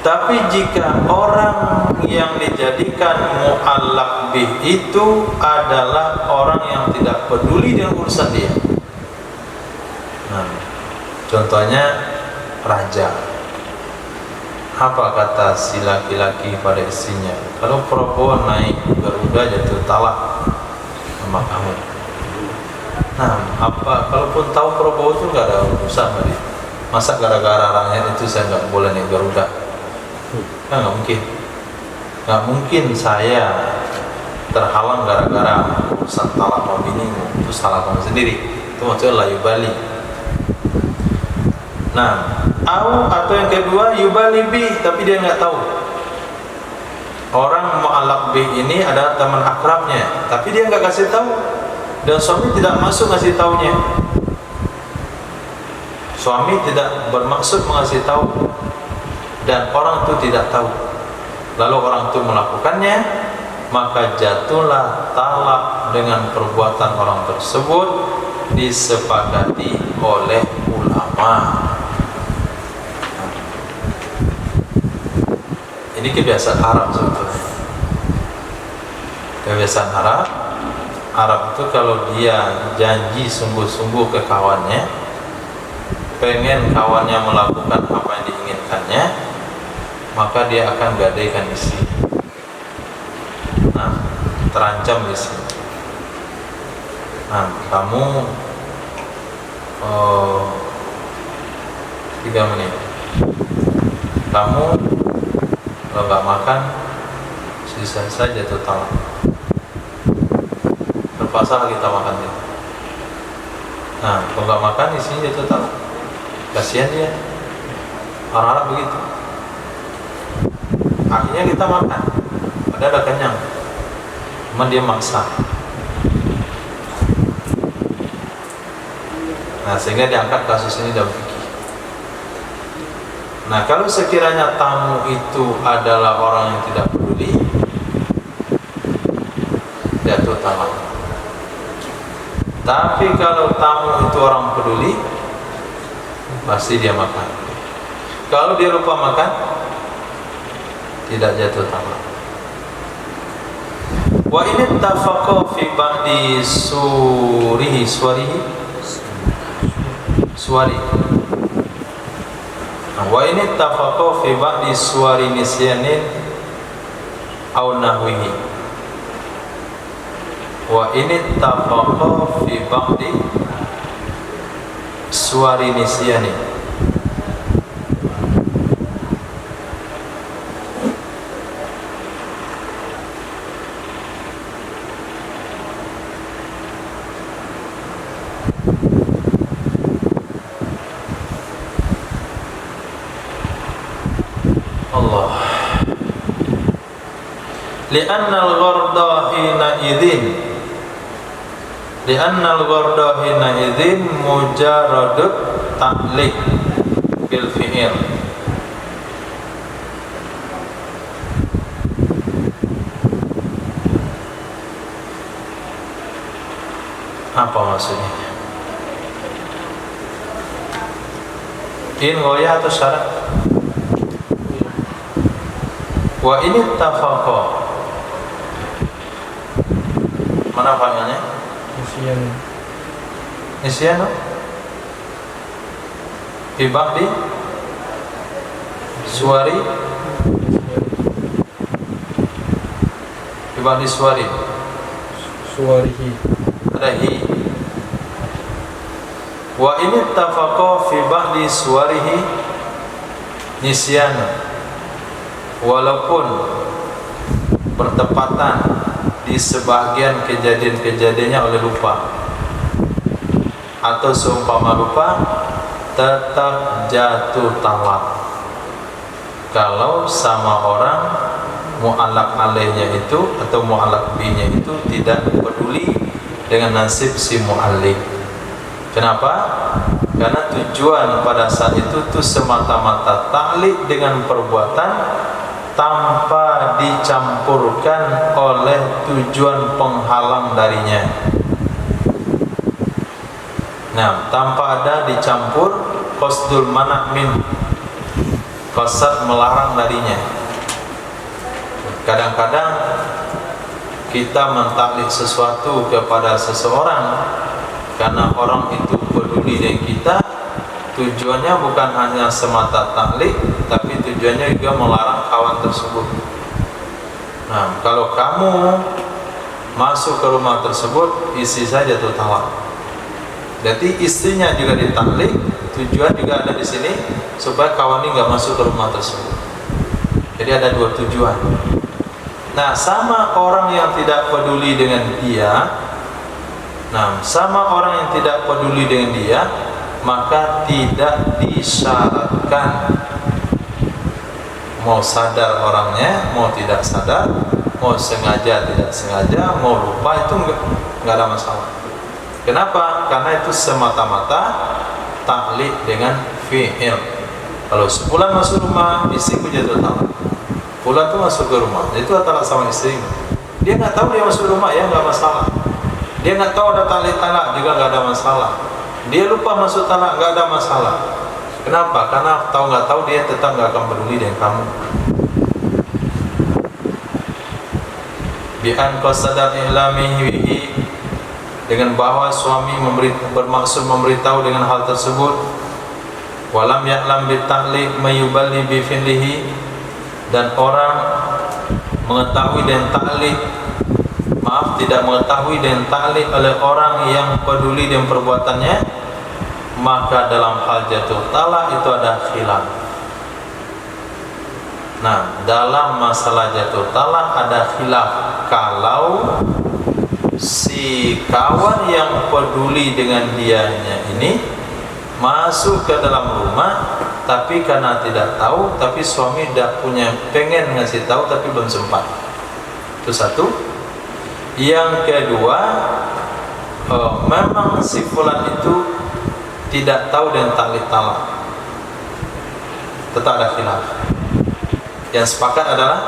Tapi jika orang yang dijadikan mu'allaq bih itu adalah orang yang tidak peduli dengan urusan dia. Nah, contohnya raja. Apa kata si laki-laki pada istrinya? Kalau perempuan naik Garuda jatuh talak sama kamu. Nah, apa kalaupun tahu Prabowo itu nggak ada urusan sama dia. Masa gara-gara rakyat itu saya nggak boleh naik Garuda? Nah, nggak mungkin. Nggak mungkin saya terhalang gara-gara urusan talak sama binimu. Itu salah kamu sendiri. Itu maksudnya la yubali. Nah, atau yang kedua yubali bih, tapi dia nggak tahu. Orang mu'allaq bih ini adalah teman akrabnya, tapi dia nggak kasih tahu. Dan suami tidak masuk ngasih taunya. Suami tidak bermaksud mengasih tahu, dan orang itu tidak tahu. Lalu orang itu melakukannya, maka jatuhlah talak dengan perbuatan orang tersebut disepakati oleh ulama. Ini kebiasaan Arab sebetulnya. Kebiasaan Arab itu kalau dia janji sungguh-sungguh ke kawannya, pengen kawannya melakukan apa yang diinginkannya, maka dia akan gadaikan istri. Nah, terancam di sini. Nah, kamu 3 menit. Kamu kalau nggak makan, sisa saja jatuh talak. Terpaksa kita makan dia. Nah, kalau nggak makan isinya jatuh talak. Kasihan dia. Orang Arab begitu. Akhirnya kita makan, padahal udah kenyang. Cuma dia maksa. Nah, sehingga diangkat kasus ini dalam fikih. Nah, kalau sekiranya tamu itu adalah orang yang tidak peduli, jatuh talak. Tapi kalau tamu itu orang peduli, pasti dia makan. Kalau dia lupa makan, tidak jatuh talak. Wa in ittafaqa fi ba'di suwari. Wa in ittafaqa fi ba'di suwari nisyanin aw nahwihi. Wa in ittafaqa fi ba'di suwari nisyanin. Allah. Li'anna al-gharda hina idzin mujarradut ta'liq bil fi'il. Apa maksudnya? In goya atau syarat? Wa ini tafaqa. Mana fa'ilnya? Nisyan. Fi ba'di suwari fi ba'di suwari suwarihi ada hi. Wa in ittafaqa fi ba'di suwarihi nisyana, walaupun bertepatan di sebagian kejadian-kejadiannya oleh lupa atau seumpama lupa, tetap jatuh talak kalau sama orang mu'allaq alaihnya itu atau mu'allaq binya itu tidak peduli dengan nasib si mu'alliq. Kenapa? Karena tujuan pada saat itu tuh semata-mata ta'liq dengan perbuatan tanpa dicampurkan oleh tujuan penghalang darinya. Nah, tanpa ada dicampur qasdul mana' min, qasad melarang darinya. Kadang-kadang kita mentaklik sesuatu kepada seseorang karena orang itu peduli dengan kita, tujuannya bukan hanya semata taklik, tapi tujuannya juga melarang kawan tersebut. Nah, kalau kamu masuk ke rumah tersebut, istri saja jatuh talak. Jadi istrinya juga ditaklik, tujuan juga ada di sini supaya kawan ini nggak masuk ke rumah tersebut. Jadi ada dua tujuan. Nah, sama orang yang tidak peduli dengan dia, sama orang yang tidak peduli dengan dia, maka tidak disyaratkan mau sadar orangnya, mau tidak sadar, mau sengaja tidak sengaja, mau lupa, itu enggak ada masalah. Kenapa? Karena itu semata-mata taklik dengan fi'il. Kalau sebulan masuk rumah, istriku jatuh talak. Bulan itu masuk ke rumah, itu talak sama istrinya. Dia nggak tahu dia masuk rumah, ya nggak masalah. Dia nggak tahu ada tali talak, juga nggak ada masalah. Dia lupa masuk talak, nggak ada masalah. Kenapa? Karena tahu nggak tahu dia tetap nggak akan peduli dengan kamu. Bi'an qasadar ihlamihi, dengan bahwa suami bermaksud memberitahu dengan hal tersebut. Walam ya'lam bita'liq mayuballi bi fi'lihi, dan orang mengetahui dan ta'liq, tidak mengetahui dan ta'liq oleh orang yang peduli dengan perbuatannya, maka dalam hal jatuh talak itu ada khilaf. Nah, dalam masalah jatuh talak ada khilaf. Kalau si kawan yang peduli dengan dianya ini masuk ke dalam rumah, tapi karena tidak tahu, tapi suami tidak punya, pengen ngasih tahu tapi belum sempat. Itu satu. Yang kedua, memang si fulan itu tidak tahu dan taklik talak, tetap ada khilaf. Yang sepakat adalah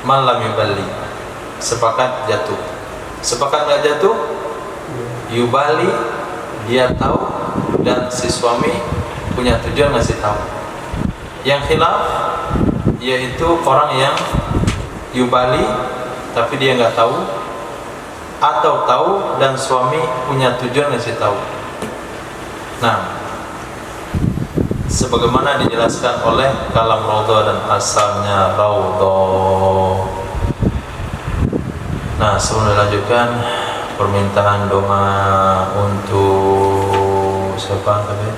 man lam yuballi, sepakat jatuh. Sepakat nggak jatuh, yubali, dia tahu dan si suami punya tujuan ngasih tahu. Yang khilaf yaitu orang yang yubali tapi dia nggak tahu, atau tahu dan suami punya tujuan ngasih tahu. Nah, sebagaimana dijelaskan oleh kalam Raudhah dan asalnya Raudhah. Nah, sebelum dilanjutkan, permintaan doa untuk siapa tadi?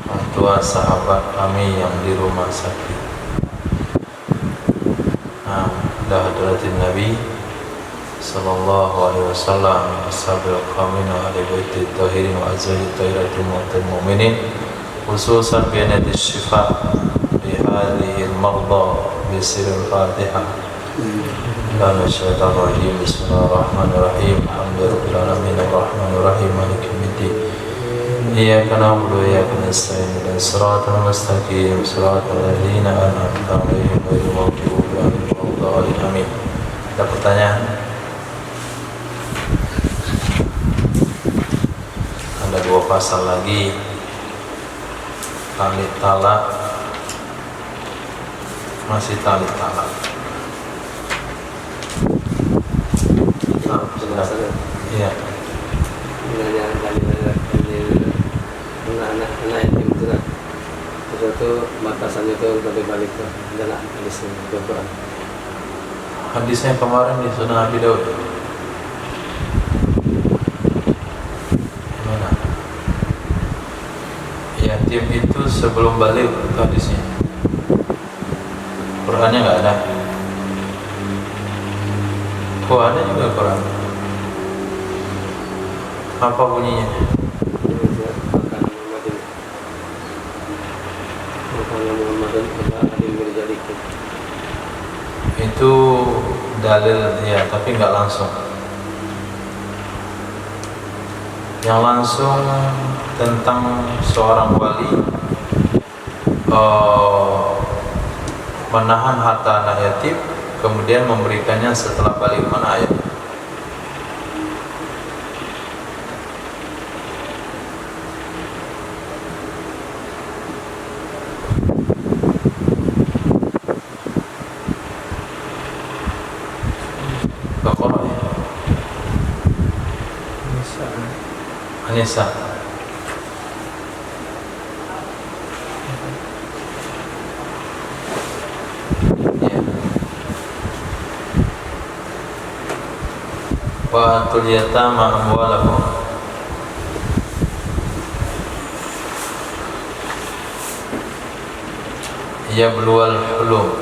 Orang tua sahabat kami yang di rumah sakit. Nah, hadratin Nabi sallallahu alaihi wasallam, ashabil qamin wa ahli baitit tahirin wa azwajit tahiratil mu'minin, khususan bi anati syifa li hadhihi al-marda bi sirril Fatihah. Kana syaitanir rajim. Bismillahirrahmanirrahim. Alhamdulillahirabbil alamin arrahmanir rahim maliki yaumiddin. Iyyaka na'budu wa iyyaka nasta'in ihdinas siratal mustaqim siratal ladzina an'amta 'alaihim ghairil maghdubi 'alaihim waladdallin. Amin. Ada pertanyaan? Ada dua pasal lagi, tali talak, masih tali talak. Sebentar. Iya. Yang tadi anak yatim itu kan. Terus itu batasannya itu balik tuh adalah hadis Al-Quran. Hadisnya kemarin di Sunan Abi Daud. Gimana? Yatim itu sebelum balik itu hadisnya. Qurannya nggak ada. Oh ada juga Quran. Apa bunyinya? Itu dalil ya, tapi nggak langsung. Yang langsung tentang seorang wali menahan harta anak yatim, kemudian memberikannya setelah balik. Mana ayat? Baqarah ya? An-Nisa. Ya. Wa atul yatama amwalahum. Yabluwal hulum.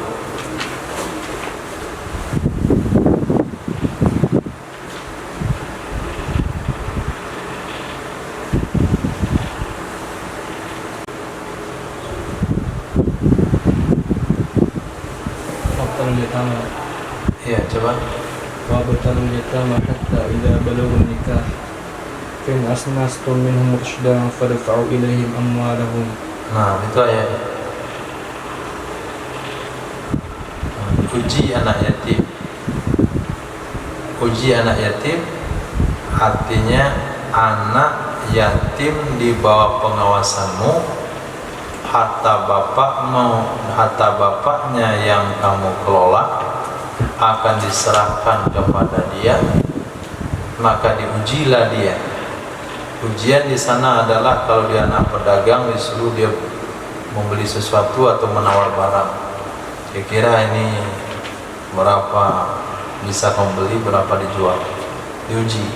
Ya, coba. وابتلوا اليتامى حتى إذا بلغوا النكاح فإن أسنستم منهم رشدا فادفعوا إليهم أموالهم. Nah, itu ayat. Uji anak yatim. Uji anak yatim artinya anak yatim di bawah pengawasanmu, harta bapaknya yang kamu kelola akan diserahkan kepada dia, maka diujilah dia. Ujian di sana adalah kalau dia anak pedagang disuruh dia membeli sesuatu atau menawar barang. Kira-kira ini berapa bisa membeli, berapa dijual, diuji.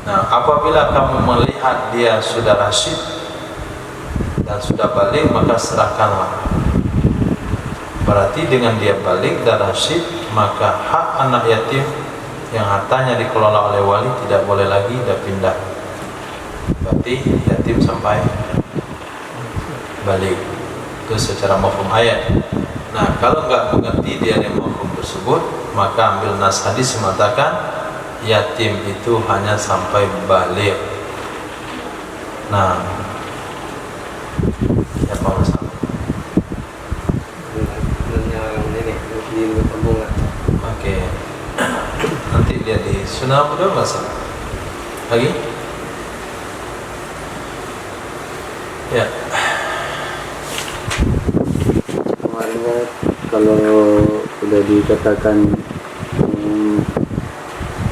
Nah, apabila kamu melihat dia sudah rasyid dan sudah balik, maka serahkanlah. Berarti dengan dia balik dan rasyid, maka hak anak yatim yang hartanya dikelola oleh wali tidak boleh lagi pindah. Berarti yatim sampai balik. Itu secara mafhum ayat. Nah, kalau nggak mengerti dia yang mafhum tersebut, maka ambil nas hadis mengatakan yatim itu hanya sampai balik. Nah, apa masalah? Oke. Nanti lihat di Sunan Abu Daud masalah. Lagi? Ya. Kemarin kan kalau sudah dikatakan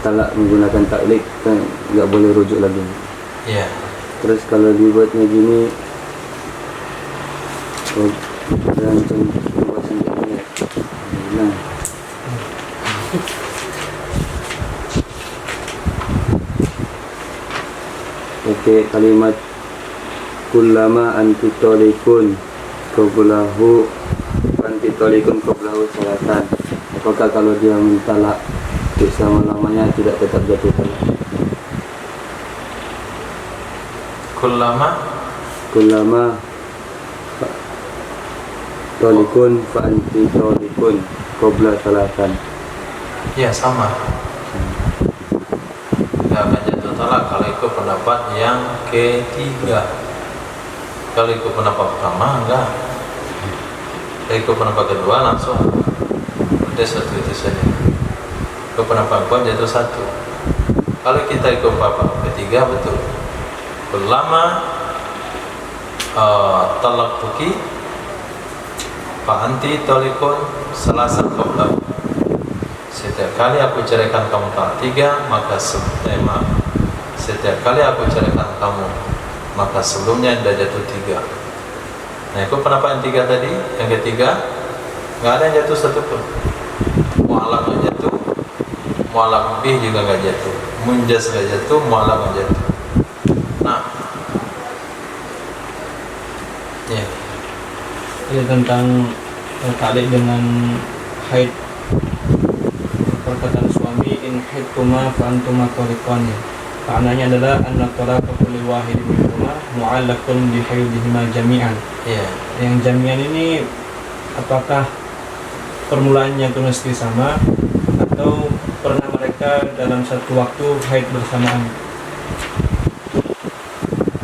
talak menggunakan taklik kan nggak boleh rujuk lagi. Ya. Terus kalau dibuatnya gini, macam buat sendiri ya. Nah. Oke, kalimat kullama antitolikun qablahu antitolikun qablahu salatan. Apakah kalau dia mentalak selama-lamanya tidak tetap jatuh talak? Kullama tolikun fa antitolikun qabla salatan. Ya, sama. Tidak akan jatuh talak kalau ikut pendapat yang ketiga. Kalau ikut pendapat pertama enggak. Kalau ikut pendapat kedua langsung udah satu itu saja. Ikut pendapat kedua jatuh satu. Kalau kita ikut pendapat ketiga betul. Ulama talak tuki fa anti tolikun salasan qabla. Setiap kali aku ceraikan kamu talak 3, maka setiap kali aku ceraikan kamu maka sebelumnya ada jatuh 3. Nah, itu kenapa yang 3 tadi? Yang ketiga nggak ada yang jatuh satupun. Mu'allaq nggak jatuh, mu'allaq bih juga nggak jatuh, munjas nggak jatuh, mu'allaq nggak jatuh. Nah, ya. Ini tentang ta'liq dengan haid. Perkataan suami, in haidtuma fa antuma tariqani. Maknanya adalah anna talaqa kulli wahidin minhuma mu'allaqun bi haidihima jami'an. Ya. Yang jami'an ini apakah permulaannya itu mesti sama atau pernah mereka dalam satu waktu haid bersamaan?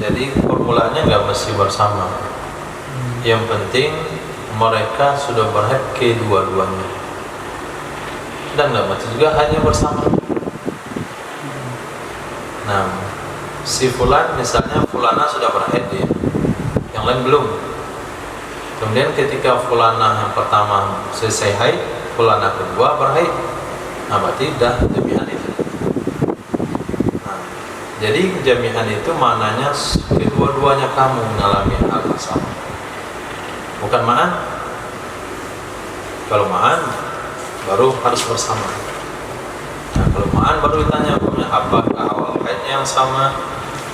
Jadi formulanya nggak mesti bersama. Yang penting mereka sudah berhaid kedua-duanya, dan nggak mesti juga hanya bersama. Nah, si fulan misalnya fulana sudah berhaid dia, yang lain belum. Kemudian ketika fulana yang pertama selesai haid, fulana kedua berhaid. Nah, berarti dah jami'an itu. Nah, jadi jami'an itu maknanya kedua-duanya kamu mengalami hal yang sama. Bukan ma'an. Kalau ma'an baru harus bersama. Nah, kalau ma'an baru ditanya apakah awal haidnya yang sama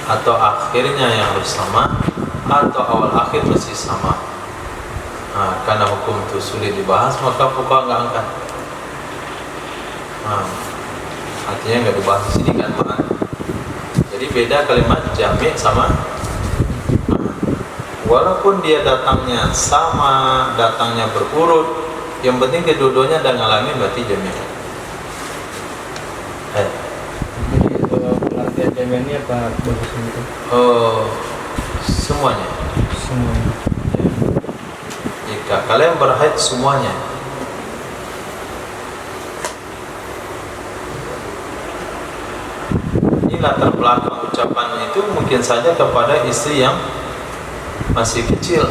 atau akhirnya yang harus sama atau awal akhir mesti sama. Nah, karena hukum itu sulit dibahas, maka fuqaha nggak angkat. Nah, artinya nggak dibahas di sini kan ma'an. Jadi beda kalimat jami' sama ma'an. Walaupun dia datangnya sama, datangnya berurut, yang penting kedua-duanya dan ngalamin berarti jami'. Jadi pengertian jami'an ini apa bagusnya itu? Semuanya. Semuanya. Jika kalian berhaid semuanya, ini latar belakang ucapan itu mungkin saja kepada istri yang masih kecil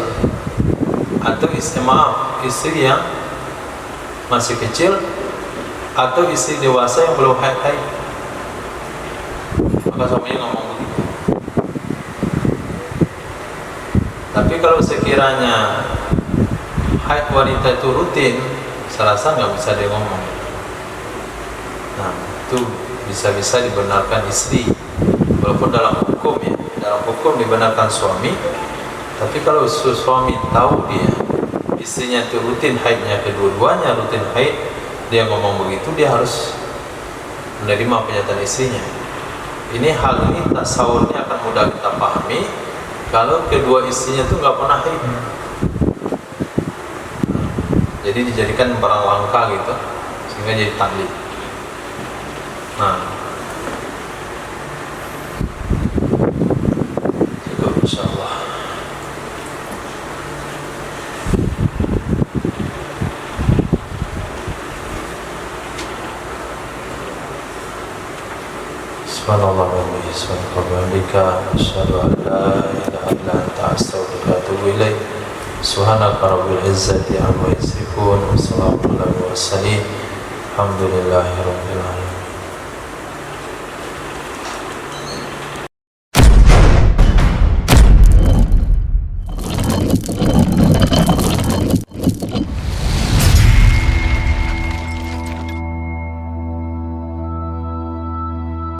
atau istri yang masih kecil atau istri dewasa yang belum haid. Maka suaminya ngomong begitu. Tapi kalau sekiranya haid wanita itu rutin, saya rasa nggak bisa dia ngomong. Nah, itu bisa-bisa dibenarkan istri, walaupun dalam hukum ya, dalam hukum dibenarkan suami. Tapi kalau suami tahu dia istrinya itu rutin haidnya, kedua-duanya rutin haid, dia ngomong begitu, dia harus menerima pernyataan istrinya. Hal ini tasawurnya akan mudah kita pahami kalau kedua istrinya itu nggak pernah haid. Jadi dijadikan barang langka gitu, sehingga jadi taklid. Nah, cukup insyaallah. Subhanallah wa bihamdika, asyhadu an la ilaha illa anta, astaghfiruka wa atubu ilaik. Subhanaka rabbil izzati amma yasifun, wa salamun alal mursalin, alhamdulillahi rabbil alamin.